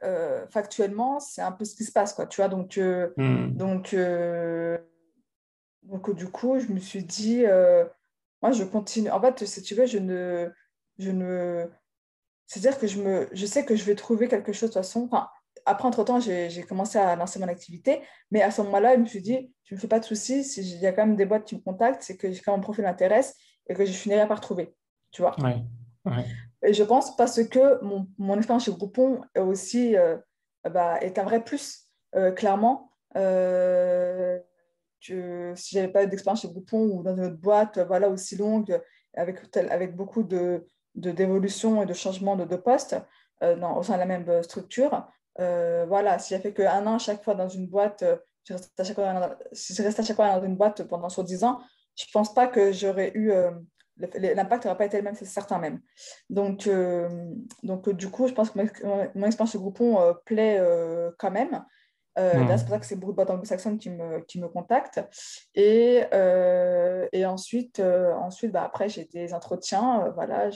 factuellement, c'est un peu ce qui se passe, quoi. Tu vois, Hmm. donc, euh, du coup, je me suis dit, moi, je continue. En fait, si tu veux, je ne, c'est-à-dire que je sais que je vais trouver quelque chose de toute façon. Enfin, après, entre-temps, j'ai commencé à lancer mon activité, mais à ce moment-là, je me suis dit, je ne me fais pas de soucis. Il y a quand même des boîtes qui me contactent, c'est que quand mon profil m'intéresse et que je finirai par trouver, tu vois. Ouais. Ouais. Et je pense parce que mon expérience chez Groupon est aussi est un vrai plus, clairement. Si j'avais pas eu d'expérience chez Groupon ou dans une autre boîte voilà, aussi longue, avec beaucoup d'évolution et de changement de poste au sein de la même structure, voilà, si j'ai fait qu'un an à chaque fois dans une boîte, si je reste à chaque fois dans une boîte pendant sur 10 ans, je ne pense pas que j'aurais eu, l'impact n'aurait pas été le même, c'est certain même. Donc, du coup, je pense que mon expérience chez Groupon plaît quand même. D'ailleurs, c'est pour ça Hmm. que c'est beaucoup de boîtes anglo-saxonnes qui me contactent. Et ensuite bah, après, j'ai des entretiens voilà,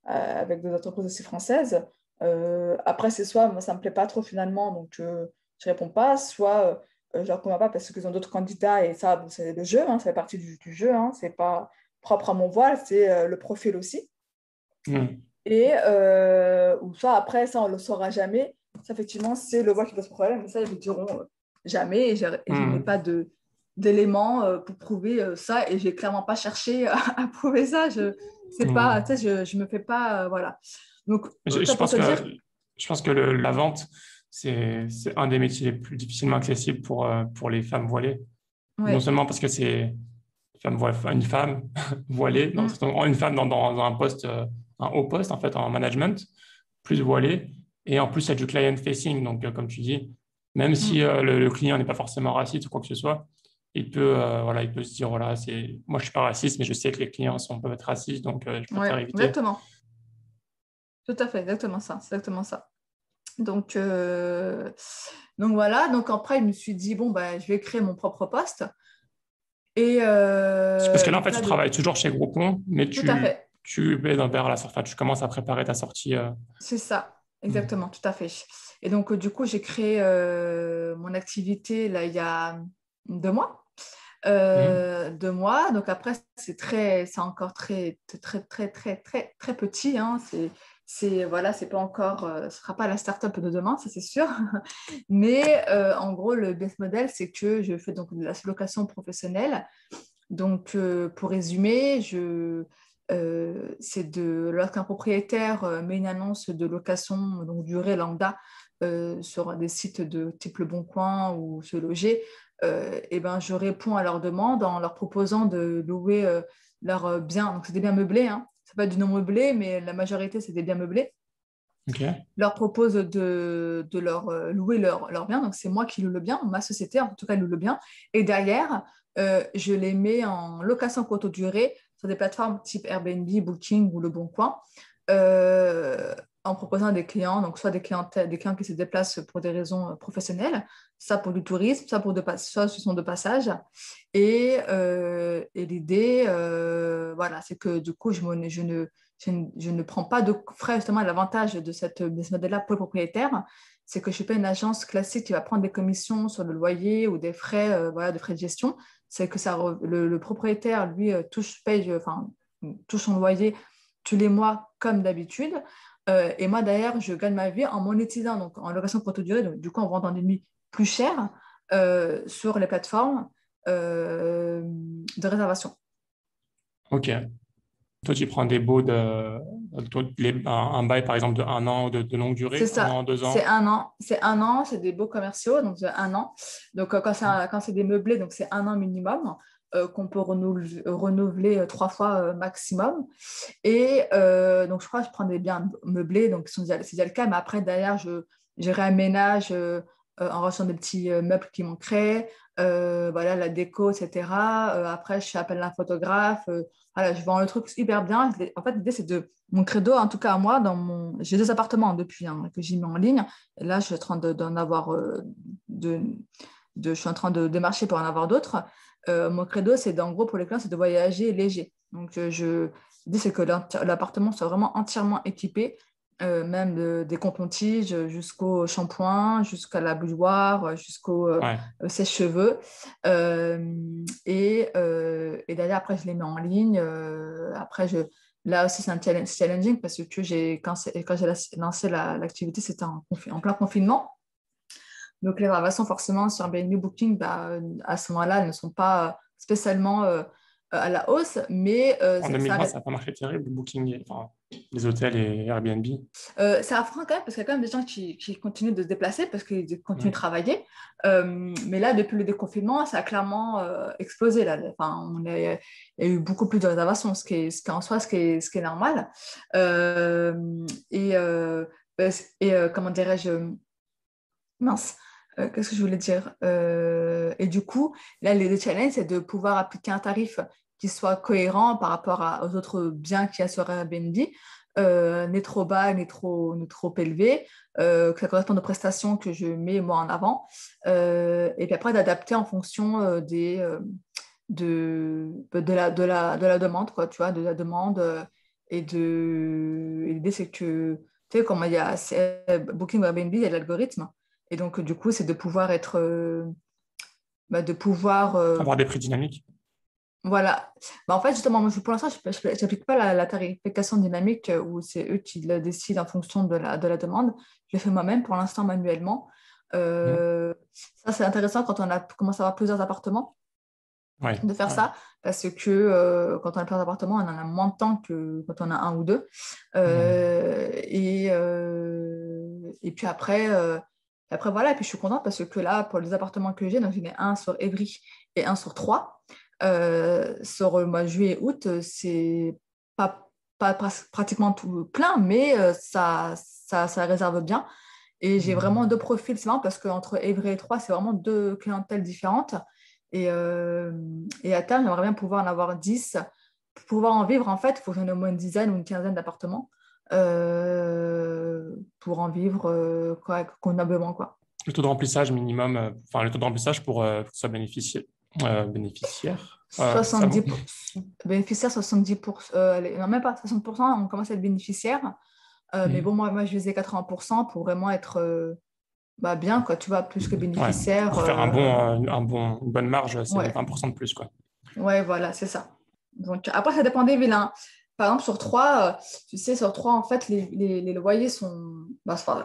avec des entreprises aussi françaises. Après, c'est soit moi, ça ne me plaît pas trop finalement, donc je ne réponds pas, soit je ne leur réponds pas parce qu'ils ont d'autres candidats et ça, bon, c'est le jeu, hein, ça fait partie du jeu. Hein, c'est pas propre à mon voile, c'est le profil aussi. Hmm. Et ou ça, après, ça, on ne le saura jamais. Ça, effectivement, c'est le voile qui pose problème. Mais ça, ils me diront jamais. Et je n'ai Hmm. pas d'éléments pour prouver ça. Et je n'ai clairement pas cherché à prouver ça. C'est pas, Hmm. tu sais, je me fais pas. Voilà. Donc, Je ça pour pense te dire. que la vente, c'est un des métiers les plus difficilement accessibles pour les femmes voilées. Non Ouais. seulement parce que c'est une femme voilée, Mm, une femme dans un poste, un haut poste en fait en management, plus voilée, et en plus il y a du client facing, donc comme tu dis, même si mm. le client n'est pas forcément raciste ou quoi que ce soit, il peut se dire voilà, moi je suis pas raciste, mais je sais que les clients peuvent être racistes, donc je préfère Ouais, éviter. exactement. Tout à fait, exactement ça. C'est exactement ça. Donc, donc voilà. Donc après, je me suis dit, bon, bah, je vais créer mon propre poste. Et Parce que là, en donc fait, tu là, travailles toujours chez Groupon, mais tout à fait. tu vas vers la sortie, enfin, tu commences à préparer ta sortie. C'est ça, Hmm. exactement, tout à fait. Et donc, du coup, j'ai créé mon activité là, il y a 2 mois. Hmm. 2 mois. Donc après, c'est encore très petit, hein. Voilà, c'est pas encore, ce sera pas la start-up de demain, ça c'est sûr. Mais en gros, le business model, c'est que je fais donc de la location professionnelle. Donc, pour résumer, lorsqu'un propriétaire met une annonce de location, donc durée lambda, sur des sites de type Le Bon Coin ou Se Loger, et ben, je réponds à leurs demandes en leur proposant de louer leurs biens. Donc, c'est des biens meublés, hein. C'est pas du non meublé, mais la majorité, c'est des biens meublés. OK. Leur propose de leur louer leur bien. Donc, c'est moi qui loue le bien, ma société, en tout cas, loue le bien. Et derrière, je les mets en location courte durée sur des plateformes type Airbnb, Booking ou Le Bon Coin, euh, en proposant à des clients, donc soit des clients qui se déplacent pour des raisons professionnelles, ça pour du tourisme, ça pour ça ce sont de passage. Et l'idée, voilà, c'est que du coup, je ne prends pas de frais. Justement, l'avantage de ce modèle-là pour le propriétaire, c'est que je ne suis pas une agence classique qui va prendre des commissions sur le loyer ou des frais, voilà, de frais de gestion. C'est que le propriétaire, lui, touche son loyer tous les mois comme d'habitude. Et moi, d'ailleurs, je gagne ma vie en monétisant, donc en location courte durée, donc, du coup, en vendant des nuits plus chères sur les plateformes de réservation. OK. Toi, tu prends des baux un bail, par exemple, de 1 an ou de longue C'est durée, 1 an, ça, deux c'est ans. 1 an, c'est 1 an, c'est des beaux commerciaux, donc c'est 1 an. Donc quand c'est des meublés, donc c'est 1 an minimum, qu'on peut renouveler 3 fois maximum. Et donc je crois que je prends des biens meublés, donc c'est déjà le cas, mais après derrière, je réaménage en rachetant des petits meubles qui manqueraient, voilà, la déco, etc. Après, je fais appel à un photographe, voilà, je vends le truc hyper bien. En fait, l'idée, c'est mon credo, en tout cas à moi, j'ai 2 appartements depuis hein, que j'ai mis en ligne. Et là, je suis en train d'en avoir, de, je suis en train de démarcher pour en avoir d'autres. Mon credo, c'est en gros pour les clients, c'est de voyager léger. Donc, l'idée, c'est que l'appartement soit vraiment entièrement équipé, même des coton-tiges jusqu'au shampoing, jusqu'à la bouilloire, jusqu'au Ouais. sèche-cheveux. Et d'ailleurs, après, je les mets en ligne. Après, là aussi, c'est un challenging parce que quand j'ai lancé l'activité, c'était en plein confinement. Donc, les réservations, forcément, sur Airbnb Booking, bah, à ce moment-là, elles ne sont pas spécialement à la hausse, mais En 2020, ça n'a pas marché terrible, Booking, enfin, les hôtels et Airbnb. c'est affreux quand même, parce qu'il y a quand même des gens qui continuent de se déplacer parce qu'ils continuent de Ouais. travailler. Mais là, depuis le déconfinement, ça a clairement explosé. Là. Enfin, il y a eu beaucoup plus de réservations, ce qui est en soi, ce qui est normal. Euh, et comment dirais-je, mince, qu'est-ce que je voulais dire? Et du coup, là, les challenges, c'est de pouvoir appliquer un tarif qui soit cohérent par rapport aux autres biens qu'il y a sur Airbnb, ni trop bas, ni trop élevé, que ça corresponde aux prestations que je mets moi en avant, et puis après d'adapter en fonction de la demande, quoi, tu vois, de la demande. Et l'idée, c'est que, tu sais, comme il y a Booking ou Airbnb, il y a l'algorithme. Et donc, du coup, c'est de pouvoir de pouvoir, Avoir des prix dynamiques. voilà. Bah, en fait, justement, moi, pour l'instant, je n'applique pas la tarification dynamique où c'est eux qui le décident en fonction de la demande. Je le fais moi-même, pour l'instant, manuellement. Mhm. Ça, c'est intéressant quand on a commencé à avoir plusieurs appartements Ouais. de faire Ouais. ça, parce que quand on a plusieurs appartements, on en a moins de temps que quand on a un ou deux. Mhm. Et puis après, voilà, et puis je suis contente parce que là, pour les appartements que j'ai, donc j'en ai un sur Évry et un sur Troyes. Sur le mois de juillet et août, c'est pas pratiquement tout plein, mais ça réserve bien. Et j'ai vraiment Mhm. 2 profils. C'est marrant parce qu'entre Évry et Troyes, c'est vraiment 2 clientèles différentes. Et, euh, et à terme, j'aimerais bien pouvoir en avoir 10. Pour pouvoir en vivre, en fait, il faut que j'en ai au moins une dizaine ou une quinzaine d'appartements pour en vivre convenablement, quoi. Le taux de remplissage minimum, enfin, le taux de remplissage pour que ce soit bénéficiaire. Ça vaut. 70 bénéficiaires, 70%, non, même pas 60%, on commence à être bénéficiaire. Mais Mhm. bon, moi, je visais 80% pour vraiment être bien, quoi, tu vois, plus que Ouais, bénéficiaire. pour faire une bonne marge, c'est Ouais, 20% de plus, quoi. ouais, voilà, c'est ça. Donc, après, ça dépend des villes, hein. Par exemple, sur Troyes, tu sais, sur Troyes, en fait, les loyers sont,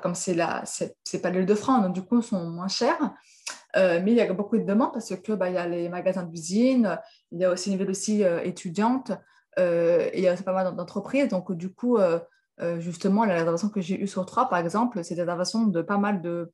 comme c'est pas l'Île-de-France, donc du coup, sont moins chers. Mais il y a beaucoup de demandes parce que il y a les magasins d'usine, il y a aussi une ville aussi étudiante, et il y a aussi pas mal d'entreprises. Donc, du coup, justement, la réservation que j'ai eue sur Troyes, par exemple, c'est des réservations de pas mal de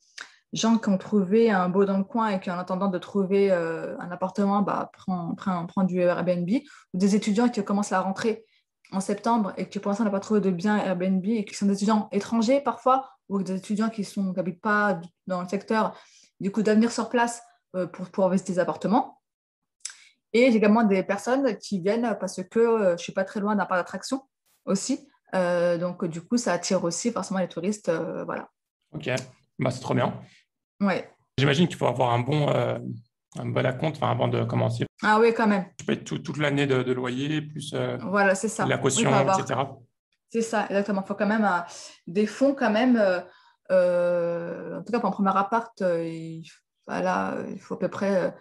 gens qui ont trouvé un beau dans le coin et qui, en attendant de trouver un appartement, prend du Airbnb, ou des étudiants qui commencent à rentrer en septembre et qui pour l'instant n'ont pas trouvé de bien Airbnb et qui sont des étudiants étrangers parfois, ou des étudiants qui n'habitent pas dans le secteur, du coup, d'avenir sur place pour visiter des appartements. Et j'ai également des personnes qui viennent parce que je ne suis pas très loin d'un parc d'attraction aussi. Donc, du coup, ça attire aussi forcément les touristes. Voilà. Ok, bah, c'est trop bien. Ouais. J'imagine qu'il faut avoir un bon acompte, enfin, avant de commencer. Ah oui, quand même. Tu payes toute l'année de loyer, plus Voilà, c'est la ça. Oui, il faut caution, avoir. etc. C'est ça, exactement. Il faut quand même des fonds, quand même. En tout cas, pour un premier appart, voilà, il faut à peu près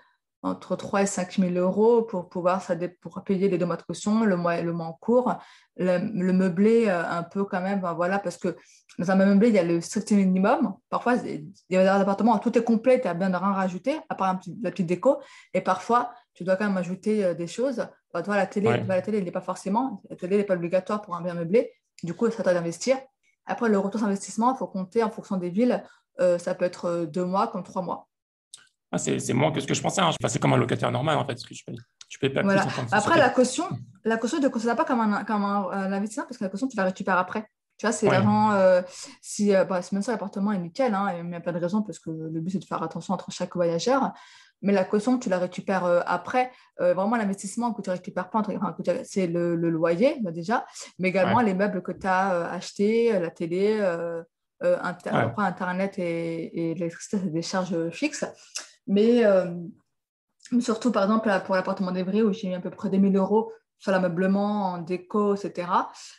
entre 3 et 5 000 euros pour pouvoir pour payer les 2 mois de caution, le mois en cours, le meublé un peu quand même, voilà, parce que dans un même meublé, il y a le strict minimum. Parfois, il y a des appartements où tout est complet, tu n'as bien de rien rajouter, à part la petite déco. Et parfois, tu dois quand même ajouter des choses. Bah, toi, Ouais. la télé, il n'est pas forcément, la télé n'est pas obligatoire pour un bien meublé. Du coup, ça doit d'investir. Après, le retour sur investissement, il faut compter en fonction des villes. Ça peut être 2 mois comme 3 mois. Ah, c'est moins que ce que je pensais, hein. Enfin, c'est comme un locataire normal, en fait, ce que je paye. Je paye pas plus Voilà. en tant que Après, société. la caution, ne te considère pas comme un investissement parce que la caution, tu la récupères après. Tu vois, c'est Ouais, l'argent. Si même ça, l'appartement est nickel, hein, il n'y a pas de raison parce que le but, c'est de faire attention entre chaque voyageur. Mais la caution, tu la récupères après. Vraiment, l'investissement que tu ne récupères pas, c'est le loyer, bah, déjà, mais également ouais, les meubles que tu as achetés, la télé, ouais. après Internet et l'électricité, c'est des charges fixes. Mais surtout, par exemple, pour l'appartement d'Evry, où j'ai mis à peu près des 1000 euros sur l'ameublement, en déco, etc.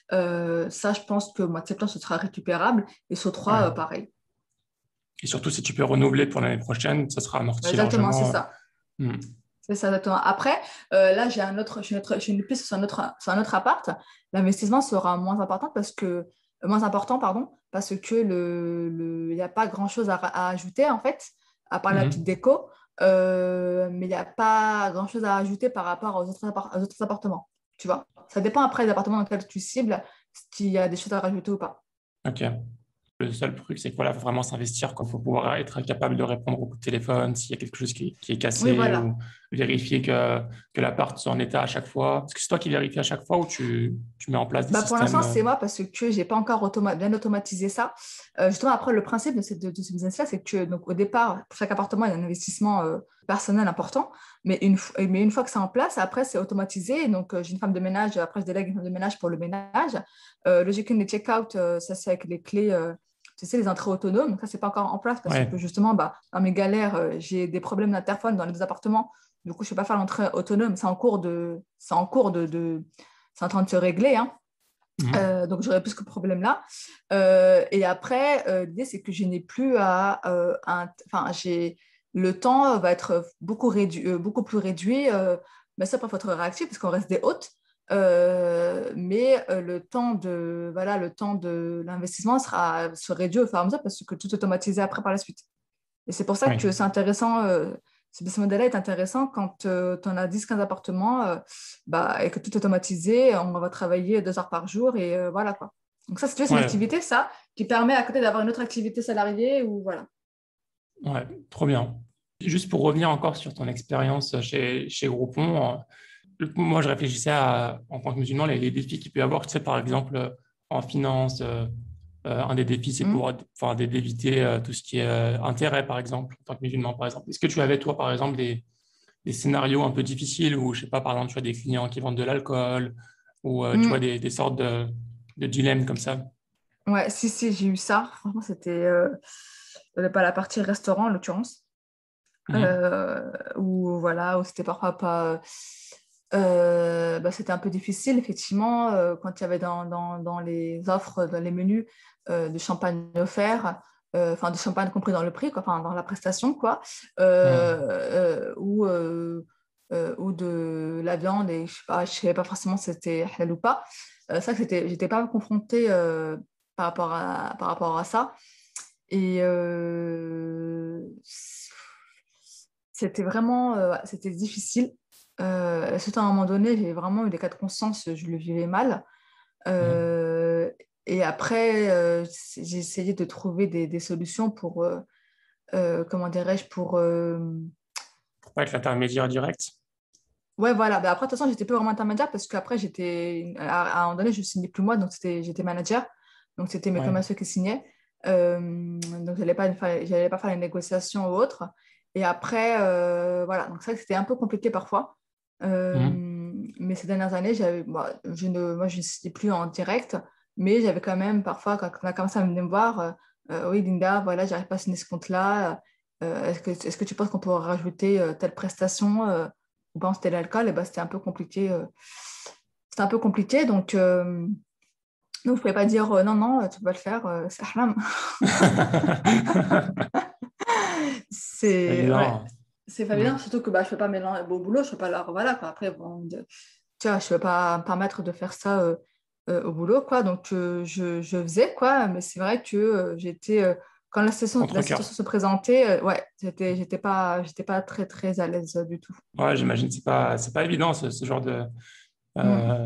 Ça, je pense que au mois de septembre, ce sera récupérable. Et sur 3, Ouais. pareil. Et surtout, si tu peux renouveler pour l'année prochaine, ça sera amorti Exactement, c'est largement. ça. Hmm. C'est ça, exactement. Après, là, j'ai une piste sur un autre appart. L'investissement sera moins important moins important, pardon, parce que il n'y a pas grand-chose à ajouter, en fait, à part la petite Mhm. déco. Mais il n'y a pas grand-chose à ajouter par rapport aux autres appartements. Tu vois? Ça dépend après des appartements dans lesquels tu cibles, s'il y a des choses à rajouter ou pas. Ok. Le seul truc, c'est qu'il faut vraiment s'investir. Il faut pouvoir être capable de répondre au coup de téléphone s'il y a quelque chose qui est Oui, cassé voilà. ou vérifier que l'appart soit en état à chaque fois. Est-ce que c'est toi qui vérifies à chaque fois ou tu mets en place des Pour l'instant, systèmes c'est moi parce que je n'ai pas encore bien automatisé ça. Justement, après, le principe de ce business-là, c'est que donc, au départ, pour chaque appartement, il y a un investissement personnel important. Mais une fois que c'est en place, après, c'est automatisé. Donc, j'ai une femme de ménage. Après, je délègue une femme de ménage pour le ménage. Le check-in et check-out, ça, c'est avec les clés, tu sais, les entrées autonomes. Donc, ça, c'est pas encore en place parce que Ouais, justement, dans mes galères, j'ai des problèmes d'interphone dans les deux appartements. Du coup, je ne peux pas faire l'entrée autonome. C'est en train de se régler, hein. mhm. Donc, j'aurais plus ce problème-là. Et après, l'idée, c'est que je n'ai plus enfin, le temps va être beaucoup plus réduit. Mais ça, il faut être réactif parce qu'on reste des hôtes. Mais le temps de l'investissement se réduit au fur et à mesure parce que tout est automatisé après par la suite. Et c'est pour ça Ouais, que c'est intéressant, ce modèle-là est intéressant quand tu en as 10-15 appartements et que tout est automatisé, on va travailler 2 heures par jour et voilà quoi. Donc ça, c'est une ouais, activité, ça, qui permet à côté d'avoir une autre activité salariée ou voilà. ouais, trop bien. Juste pour revenir encore sur ton expérience chez Groupon, moi je réfléchissais en tant que musulman, les défis qu'il peut y avoir, tu sais, par exemple, en finance, un des défis, c'est Hmm. pouvoir, enfin, d'éviter tout ce qui est intérêt, par exemple, en tant que musulman, par exemple. Est-ce que tu avais, toi, par exemple, des scénarios un peu difficiles où, je sais pas, par exemple, tu as des clients qui vendent de l'alcool ou tu vois Hmm. des sortes de dilemmes comme ça? Ouais, si, j'ai eu ça. Franchement, c'était pas la partie restaurant en l'occurrence. Mhm. Où voilà, où c'était parfois pas. C'était un peu difficile, effectivement, quand il y avait dans les offres, dans les menus, de champagne offert, enfin de champagne compris dans le prix, quoi, enfin dans la prestation, quoi, Hmm. ou de la viande, et je savais pas forcément si c'était halal ou pas. Ça, j'étais pas confrontée par rapport à ça. Et c'était vraiment c'était difficile. Surtout à un moment donné, j'ai vraiment eu des cas de conscience, je le vivais mal. Hmm. Euh, et après, j'ai essayé de trouver des solutions pour, comment dirais-je, pour... Pour pas être l'intermédiaire direct. Ouais, voilà. Ben après, de toute façon, j'étais plus vraiment intermédiaire parce qu'après, à un moment donné, je signais plus moi, donc j'étais manager. Donc, c'était mes Ouais. commerciaux qui signaient. Donc, j'allais pas faire les négociations ou autre. Et après, voilà. Donc, ça, c'était un peu compliqué parfois. Hmm. Mais ces dernières années, moi, je ne signais plus en direct, mais j'avais quand même parfois, quand on a commencé à venir me voir, oui, Linda, voilà, j'arrive pas à signer ce compte-là. Est-ce que tu penses qu'on pourrait rajouter telle prestation ou ben, c'était l'alcool, et ben, c'était un peu compliqué. C'était un peu compliqué, donc je ne pouvais pas dire non, non, tu peux pas le faire, c'est haram. C'est pas C'est ouais, évident. c'est pas Hmm. bien, surtout que bah, je ne fais pas mélanger au boulot, je ne fais pas leur. Voilà, quoi. Après, bon, tu vois, je ne vais pas me permettre de faire ça au boulot, quoi. Donc, je faisais, quoi, mais c'est vrai que quand la Contre-cœur. situation se présentait, ouais, j'étais pas très, très à l'aise du tout. Ouais, j'imagine que c'est pas évident Mm.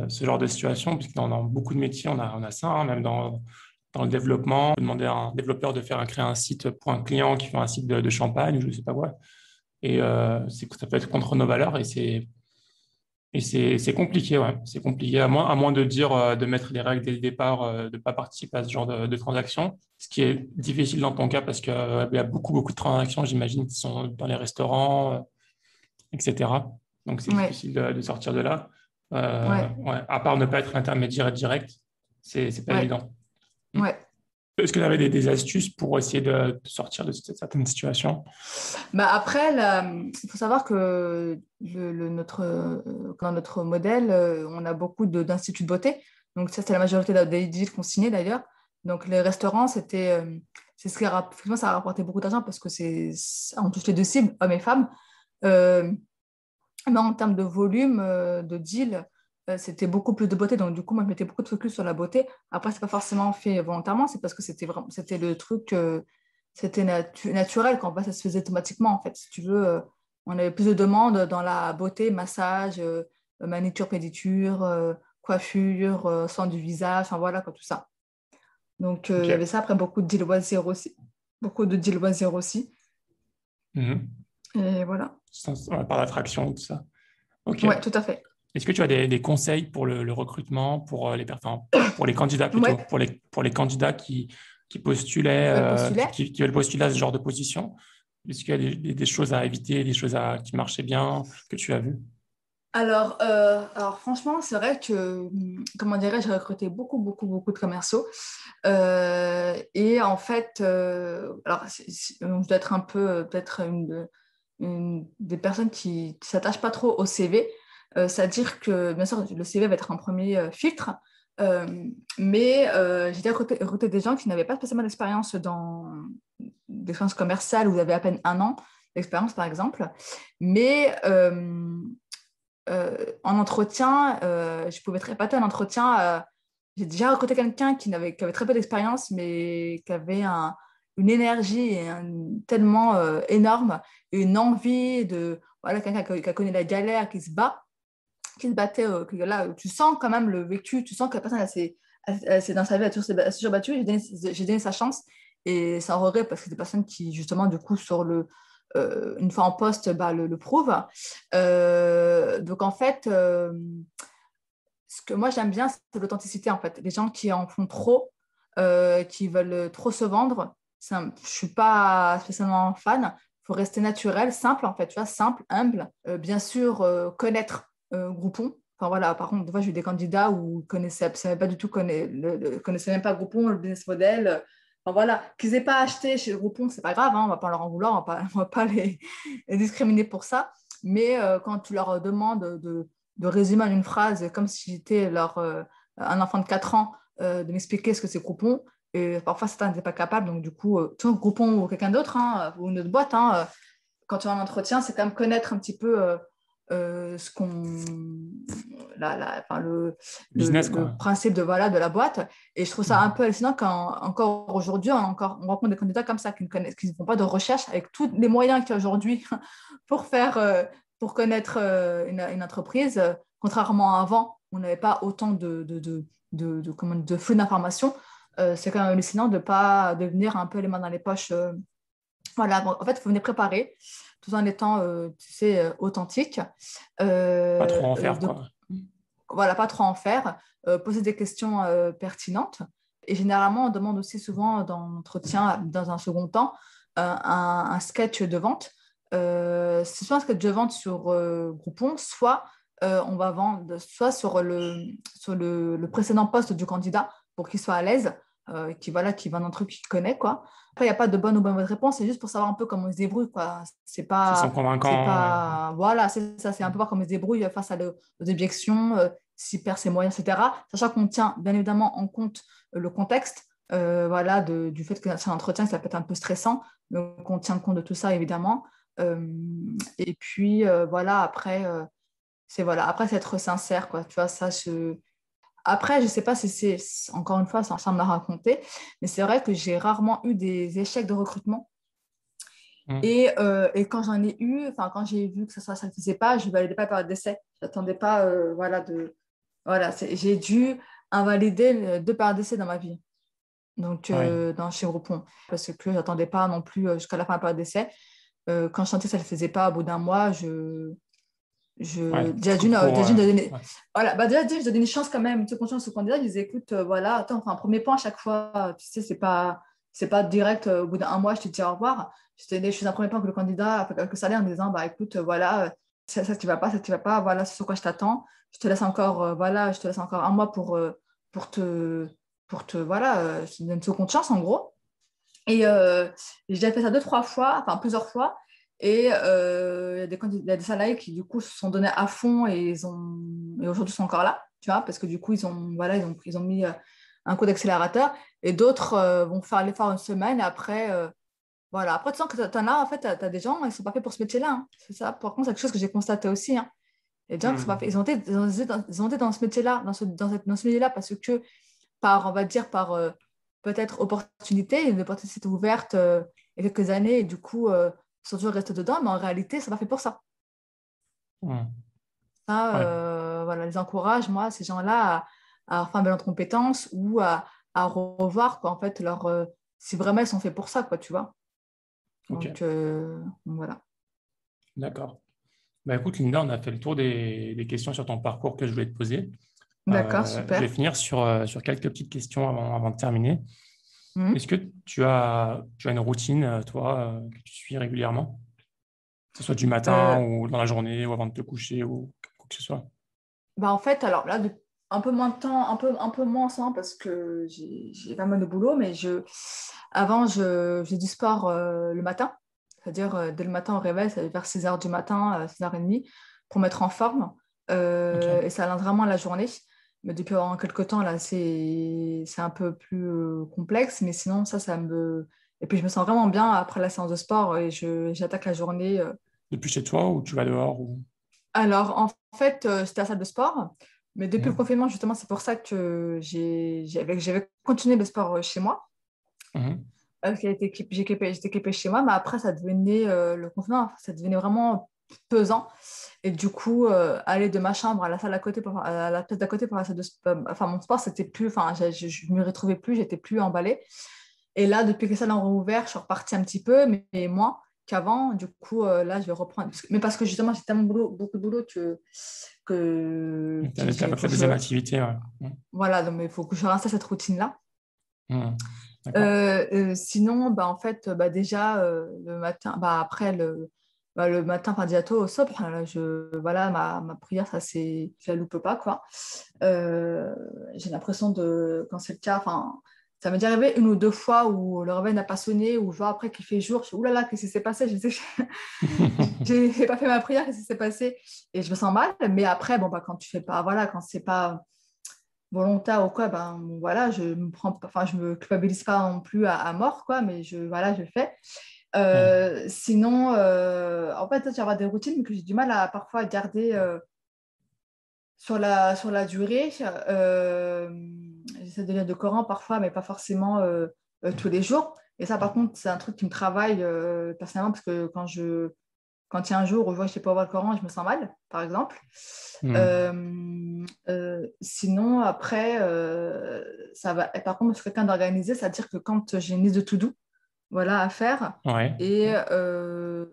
ce genre de situation, puisque dans beaucoup de métiers, on a ça, hein, même dans le développement. On peut demander à un développeur de créer un site pour un client qui fait un site de champagne, ou je ne sais pas quoi. Et ça peut être contre nos valeurs c'est compliqué, ouais. C'est compliqué, à moins de dire, de mettre les règles dès le départ, de ne pas participer à ce genre de transactions. Ce qui est difficile dans ton cas parce qu'il y a beaucoup de transactions, j'imagine, qui sont dans les restaurants, etc. Donc, c'est Ouais, difficile de sortir de là. ouais, Ouais, à part ne pas être intermédiaire direct, c'est pas ouais, évident. Hmm. ouais. Est-ce que tu avais des astuces pour essayer de sortir de certaines situations? Bah après, il faut savoir que dans notre modèle, on a beaucoup d'instituts de beauté. Donc, ça, c'est la majorité des deals qu'on signait d'ailleurs. Donc, les restaurants, c'est ce effectivement, ça a rapporté beaucoup d'argent parce que on touche les deux cibles, hommes et femmes. Euh, mais en termes de volume de deal, c'était beaucoup plus de beauté. Donc, du coup, moi, je mettais beaucoup de focus sur la beauté. Après, c'est pas forcément fait volontairement, c'est parce que c'était le truc, c'était naturel quand ça se faisait automatiquement, en fait. Si tu veux, on avait plus de demandes dans la beauté, massage, manicure, pédicure, coiffure, soin du visage, enfin voilà, quoi, tout ça. Donc, il y avait Ok. ça. Après, beaucoup de deals loisirs aussi. Beaucoup de deals loisirs aussi. Mhm. Et voilà. Ouais, par l'attraction, tout ça. Ok. Ouais, tout à fait. Est-ce que tu as des conseils pour le recrutement, pour enfin, pour les candidats plutôt, Ouais, pour les candidats qui postulaient, qui veulent postuler. qui veulent postuler à ce genre de position? Est-ce qu'il y a des choses à éviter, des choses qui marchaient bien, que tu as vues? Alors franchement, c'est vrai que, comment dirais-je, j'ai recruté beaucoup de commerciaux. Et en fait, alors, donc, je dois être un peu, peut-être des personnes qui ne s'attachent pas trop au CV. C'est-à-dire que, bien sûr, le CV va être un premier filtre. Euh, mais j'ai déjà recruté des gens qui n'avaient pas spécialement d'expérience commerciale, où vous avez à peine un an d'expérience, par exemple. Mais en entretien, je pouvais être épatée en entretien. J'ai déjà recruté quelqu'un qui avait très peu d'expérience, mais qui avait une énergie tellement énorme, et une envie de. Voilà, quelqu'un qui a connu la galère, qui se battait, que là, tu sens quand même le vécu, tu sens que la personne, dans sa vie, elle s'est toujours battue. J'ai donné sa chance, et sans regret, parce que c'est des personnes qui, justement, du coup, une fois en poste, bah, le prouvent. Donc, en fait, ce que moi j'aime bien, c'est l'authenticité, en fait. Les gens qui en font trop, qui veulent trop se vendre, je ne suis pas spécialement fan. Il faut rester naturel, simple, en fait, tu vois, simple, humble. Bien sûr, connaître Groupon. Enfin voilà, par contre, des fois, j'ai eu des candidats où ils connaissaient, savaient pas du tout, connaissaient même pas Groupon, le business model. Enfin voilà, qu'ils n'aient pas acheté chez Groupon, c'est pas grave, hein, on va pas leur en vouloir, on va pas les discriminer pour ça. Mais quand tu leur demandes de résumer en une phrase, comme si j'étais un enfant de 4 ans, de m'expliquer ce que c'est Groupon. Et parfois, certains n'étaient pas capables. Donc, du coup, Groupon ou quelqu'un d'autre, hein, ou une autre boîte, hein, quand tu as un entretien, c'est quand même connaître un petit peu ce qu'on, enfin, Business, le quoi. principe de la boîte. Et je trouve ça un Mhm. peu hallucinant quand, encore aujourd'hui, on rencontre des candidats comme ça qui ne font pas de recherche avec tous les moyens qu'il y a aujourd'hui pour faire, pour connaître une entreprise. Contrairement à avant, on n'avait pas autant de flux d'informations. C'est quand même hallucinant de ne pas devenir un peu les mains dans les poches. Voilà, bon, en fait, il faut venir préparer tout en étant, tu sais, authentique. Pas trop en Euh, faire, de, quoi. voilà, pas trop en faire, poser des questions pertinentes. Et généralement, on demande aussi souvent dans l'entretien, dans un second temps, un sketch de vente. C'est soit un sketch de vente sur Groupon, soit on va vendre soit sur le précédent poste du candidat pour qu'il soit à l'aise, qui vend un truc qu'il connaît, quoi. Après, il n'y a pas de bonne ou mauvaise réponse, c'est juste pour savoir un peu comment il se débrouille, quoi. S'ils sont convaincants, ouais. Voilà, c'est ça, c'est un peu voir comment il se débrouille face aux objections, s'il perd ses moyens, etc. Sachant qu'on tient bien évidemment en compte le contexte, voilà, du fait que c'est un entretien, ça peut être un peu stressant, donc on tient compte de tout ça, évidemment. Euh, et puis, voilà, après, c'est être sincère, quoi. Tu vois, après, je sais pas si encore une fois, ça me l'a raconté, mais c'est vrai que j'ai rarement eu des échecs de recrutement. Mhm. Et quand j'en ai eu, enfin, quand j'ai vu que ça ne le faisait pas, je ne validais pas la période d'essai. J'attendais pas, voilà, j'ai dû invalider 2 périodes d'essai dans ma vie, donc Ouais. chez Groupon, parce que je n'attendais pas non plus jusqu'à la fin de la période d'essai. Quand je sentais que ça ne le faisait pas, au bout d'un mois, Ouais. déjà Trop, d'une, trop, déjà d'une, de donner, ouais. voilà, bah déjà d'une, je donnais une chance quand même, tu sais, confiance au candidat, je disais, écoute, voilà, attends, enfin, un premier point à chaque fois, tu sais, c'est pas direct, au bout d'un mois, je te dis au revoir. Je faisais un premier point avec le candidat, avec le salaire, en disant, bah écoute, voilà, ça tu vas pas, voilà, c'est sur quoi je t'attends. Voilà, je te laisse encore un mois pour te, voilà, je te donne une seconde chance, en gros. Et j'ai déjà fait ça 2, 3 fois, enfin plusieurs fois. Et il y a des salariés qui, du coup, se sont donnés à fond et aujourd'hui sont encore là, tu vois, parce que du coup, voilà, ils ont mis un coup d'accélérateur. Et d'autres vont faire l'effort une semaine et après, voilà. Après, tu sens que tu en as, en fait, tu as des gens, ils ne sont pas faits pour ce métier-là, hein. C'est ça. Par contre, c'est quelque chose que j'ai constaté aussi, hein. Il y a des gens qui sont pas Mhm. faits, ils ont été dans ce métier-là, dans ce milieu-là, parce que on va dire, par peut-être opportunité, une opportunité s'est ouverte il y a quelques années et du coup, ils sont toujours restés dedans, mais en réalité, ça n'est pas fait pour ça. Mhm. Ça, Ouais. voilà, les encourage, moi, ces gens-là, à refaire de leurs compétences ou à revoir, quoi, en fait, si vraiment ils sont faits pour ça, quoi, tu vois. Ok. Donc, voilà. D'accord. Bah écoute, Linda, on a fait le tour des questions sur ton parcours que je voulais te poser. D'accord, Je vais super. finir sur quelques petites questions avant de terminer. Mhm. Est-ce que tu as une routine, toi, que tu suis régulièrement? Que ce soit du matin Euh, ou dans la journée ou avant de te coucher ou quoi que ce soit? Bah en fait, alors là, un peu moins de temps, un peu moins en ce moment parce que j'ai pas mal de boulot, mais avant, je faisais du sport le matin, c'est-à-dire dès le matin au réveil, c'est vers 6 heures du matin, 6h30, pour mettre en forme. Ok. Et ça lance vraiment la journée. Mais depuis quelques temps, là, c'est un peu plus complexe, mais sinon, ça me. Et puis, je me sens vraiment bien après la séance de sport et j'attaque la journée. Depuis chez toi ou tu vas dehors ou... Alors, en fait, c'était à la salle de sport. Mais depuis le Mhm. confinement, justement, c'est pour ça que j'avais continué le sport chez moi. Mhm. J'étais équipée chez moi, mais après, le confinement, ça devenait vraiment pesant. Et du coup, aller de ma chambre à la salle à côté, à la pièce d'à côté pour la salle de sport, enfin, mon sport, c'était plus, enfin, je ne m'y retrouvais plus, j'étais plus emballée. Et là, depuis que les salles ont rouvert, je suis repartie un petit peu, mais moins qu'avant. Du coup, là, je vais reprendre. Mais parce que justement, j'ai tellement beaucoup de boulot Donc, qu'il tu n'as pas faut fait que de deuxième activité, ouais. Mhm. voilà, donc il faut que je réinstalle cette routine-là. Mhm. D'accord. Sinon, bah, en fait, bah, déjà, le matin, bah, après, le matin, par diato au sobre, voilà, ma prière, je la loupe pas, quoi. J'ai l'impression quand c'est le cas, enfin, Ça m'est déjà arrivé une ou deux fois où le réveil n'a pas sonné, ou genre après qu'il fait jour, je suis oulala, qu'est-ce qui s'est passé? Je sais que j'ai pas fait ma prière, qu'est-ce qui s'est passé? Et je me sens mal. Mais après, bon, bah, quand tu fais pas, voilà, quand c'est pas volontaire ou quoi, ben voilà, je me prends, enfin, je me culpabilise pas non plus mort, quoi, mais voilà, je le fais. Sinon, en fait, j'avais des routines que j'ai du mal à parfois garder sur la durée. J'essaie de lire le Coran parfois, mais pas forcément tous les jours. Et ça, par contre, c'est un truc qui me travaille personnellement parce que quand il y a un jour où je vois que je ne sais pas voir le Coran, je me sens mal, par exemple. Sinon, après, ça va. Et par contre, je suis quelqu'un d'organisé, c'est-à-dire que quand j'ai une liste de to-do, voilà, à faire, Ouais. et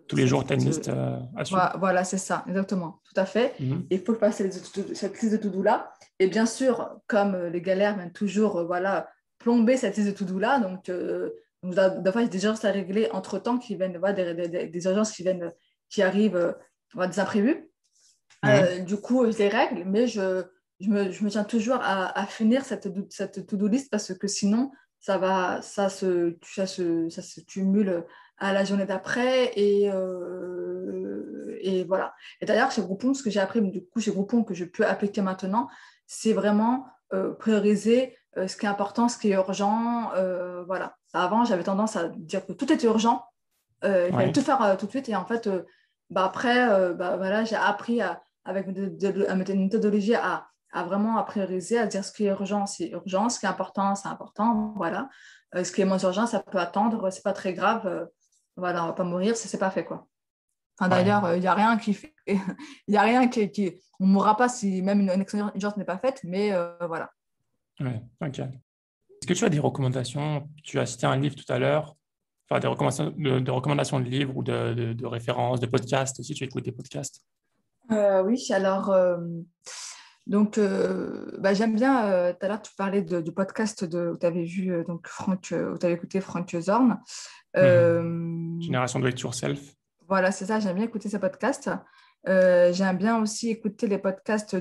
Tous les jours, tu as une liste à suivre. voilà, c'est ça, exactement, tout à fait. Mhm. Il faut passer cette liste de to-do-là. Et bien sûr, comme les galères viennent toujours voilà, plomber cette liste de to-do là, donc des fois, il y a des urgences à régler entre-temps qui viennent, voilà, des urgences qui viennent, qui arrivent, voilà, des imprévus. Mhm. Du coup, je les règle, mais je me tiens toujours à finir cette to-do list parce que sinon, ça se cumule à la journée d'après et voilà. Et d'ailleurs, chez Groupon, ce que j'ai appris du coup chez Groupon que je peux appliquer maintenant, c'est vraiment prioriser ce qui est important, ce qui est urgent. Voilà. Avant, j'avais tendance à dire que tout était urgent, il fallait Ouais. tout faire tout de suite et en fait, bah, après, bah, voilà, j'ai appris avec une méthodologie à vraiment à prioriser, à dire ce qui est urgent, c'est urgent, ce qui est important, c'est important, voilà. Ce qui est moins urgent, ça peut attendre, c'est pas très grave, voilà, on va pas mourir si c'est pas fait, quoi. Enfin, Ouais. d'ailleurs, il n'y a rien qui fait, il y a rien on ne mourra pas si même une urgence n'est pas faite, mais voilà. Ouais. Ok. Est-ce que tu as des recommandations? Tu as cité un livre tout à l'heure. Enfin, des recommandations de livres ou de références, de podcasts aussi. Tu écoutes des podcasts? Oui, alors, bah, j'aime bien, tout à l'heure, tu parlais du podcast où tu avais vu, donc où tu avais écouté Frank Zorn. Mhm. Euh, Génération do it yourself. voilà, c'est ça, j'aime bien écouter ces podcasts. J'aime bien aussi écouter les podcasts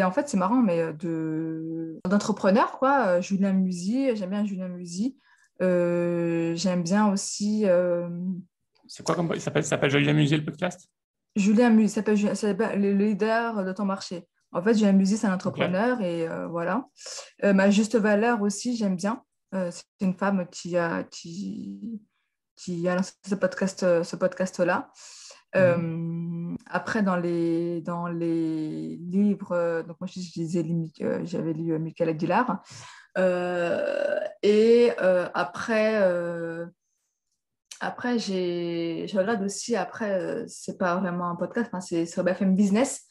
en fait, c'est marrant, mais d'entrepreneurs, quoi. Julien Musi, j'aime bien Julien Musi. J'aime bien aussi C'est quoi comme... Il s'appelle Joli Musée, le podcast? Julien Musi, ça s'appelle le leader de ton marché. En fait, Julien Musi, c'est un Ok. entrepreneur et voilà. Ma juste valeur aussi, j'aime bien. C'est une femme qui a lancé ce podcast-là. Mhm. Après, dans les livres, donc moi je lisais, j'avais lu Michael Aguilar. Après, je regarde aussi, après, c'est pas vraiment un podcast, enfin, c'est sur BFM Business.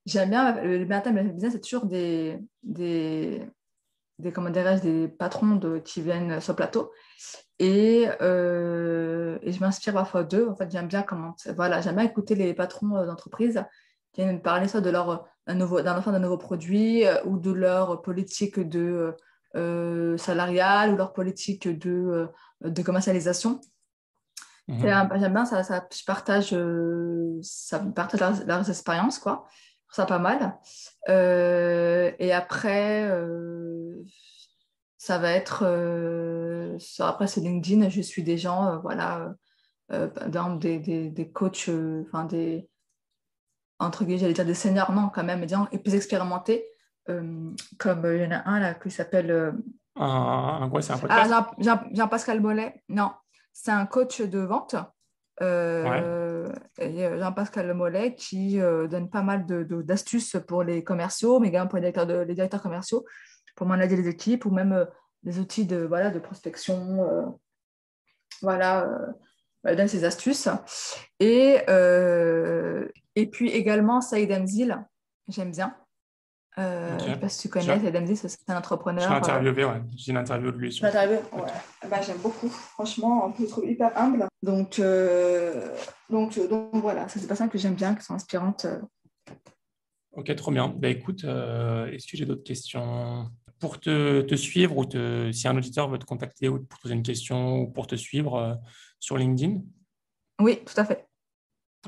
J'aime bien, le matin, BFM Business, c'est toujours comment dirais-je, des patrons qui viennent sur le plateau. Et je m'inspire parfois d'eux. En fait, j'aime bien voilà, j'aime bien écouter les patrons d'entreprise qui viennent me parler soit de d'un nouveau produit ou de leur politique salariale ou leur politique de commercialisation. Mhm. J'aime bien, ça me partage leurs expériences, quoi. Je trouve ça pas mal. Et après, ça va être, après c'est LinkedIn, je suis des gens, voilà, des coachs, enfin entre guillemets, j'allais dire des seniors, non, quand même, des gens plus expérimentés, comme il y en a un là qui s'appelle Ouais, c'est un podcast? Jean-Pascal Mollet. Non, c'est un coach de vente. Ouais. Jean-Pascal Mollet qui donne pas mal d'astuces pour les commerciaux, mais également pour les directeurs commerciaux, pour manager les équipes ou même des outils voilà, de prospection. Voilà, elle donne ses astuces. Et, euh, et puis également Saïd Amzil, j'aime bien. Ok. Je ne sais pas si tu J'ai connais, Saïd Amzil, c'est un j'ai entrepreneur. interviewé, ouais. J'ai une interview de lui sur Ça le t'arrive? Ouais. podcast. Bah, j'aime beaucoup. Franchement, je le trouve hyper humble. Donc voilà, c'est des personnes que j'aime bien, qui sont inspirantes. Ok, trop bien. Bah, écoute, est-ce que j'ai d'autres questions? Pour te suivre ou si un auditeur veut te contacter ou pour te poser une question ou pour te suivre sur LinkedIn? Oui, tout à fait.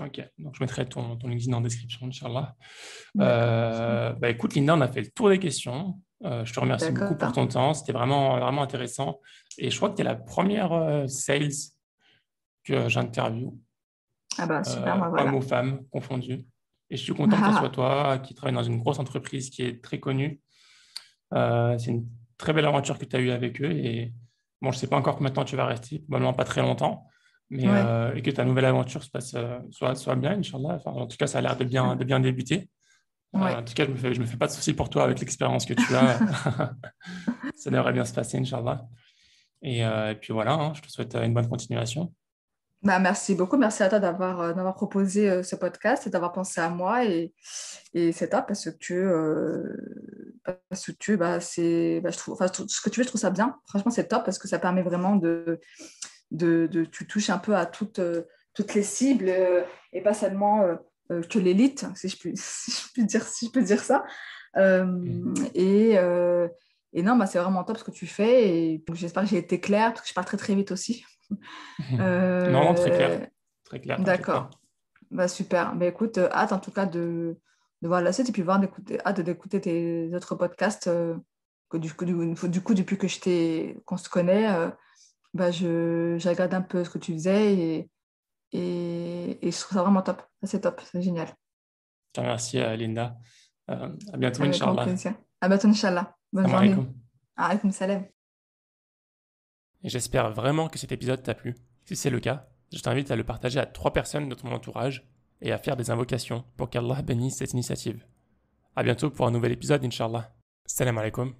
Ok, donc je mettrai ton LinkedIn en description, Inch'Allah. D'accord. Bah, écoute, Linda, on a fait le tour des questions. Je te remercie beaucoup pour D'accord. ton temps. C'était vraiment, vraiment intéressant. Et je crois que tu es la première sales que j'interviewe, Ah bah super, moi homme voilà. ou femme confondu. Et je suis content que ce soit toi qui travaille dans une grosse entreprise qui est très connue. C'est une très belle aventure que tu as eue avec eux. Et bon, je ne sais pas encore combien de temps tu vas rester, probablement pas très longtemps, mais Ouais, et que ta nouvelle aventure se passe, soit bien, Inch'Allah. Enfin, en tout cas, ça a l'air de bien débuter. En ouais. tout cas, je me fais pas de soucis pour toi avec l'expérience que tu as. Ça devrait bien se passer, Inch'Allah. Et puis voilà, hein, je te souhaite une bonne continuation. Bah, merci beaucoup. Merci à toi d'avoir proposé ce podcast et d'avoir pensé à moi. Et c'est top parce que je trouve, enfin, ce que tu veux, je trouve ça bien. Franchement, c'est top parce que ça permet vraiment tu touches un peu à toutes les cibles et pas seulement que l'élite, si je puis, si je peux dire ça. Mm. Euh, et, euh, et non, bah, c'est vraiment top ce que tu fais. Et donc, j'espère que j'ai été claire parce que je parle très très vite aussi. Non, non, Euh, très clair, t'inquiète pas. d'accord. Bah, super. Bah, écoute, hâte en tout cas de voir la suite et puis hâte d'écouter tes autres podcasts. Du coup, depuis qu'on se connaît, bah, j'ai regardé un peu ce que tu faisais et je trouve ça vraiment top. Ça, c'est top, c'est génial. Je te remercie, Linda. À bientôt, Avec grand Inch'Allah. plaisir. À bientôt, Inch'Allah. Bonne Salam journée. alaikum. Alaykoum salam. Et j'espère vraiment que cet épisode t'a plu. Si c'est le cas, je t'invite à le partager à 3 personnes de ton entourage et à faire des invocations pour qu'Allah bénisse cette initiative. À bientôt pour un nouvel épisode, Inch'Allah. Salam alaikum.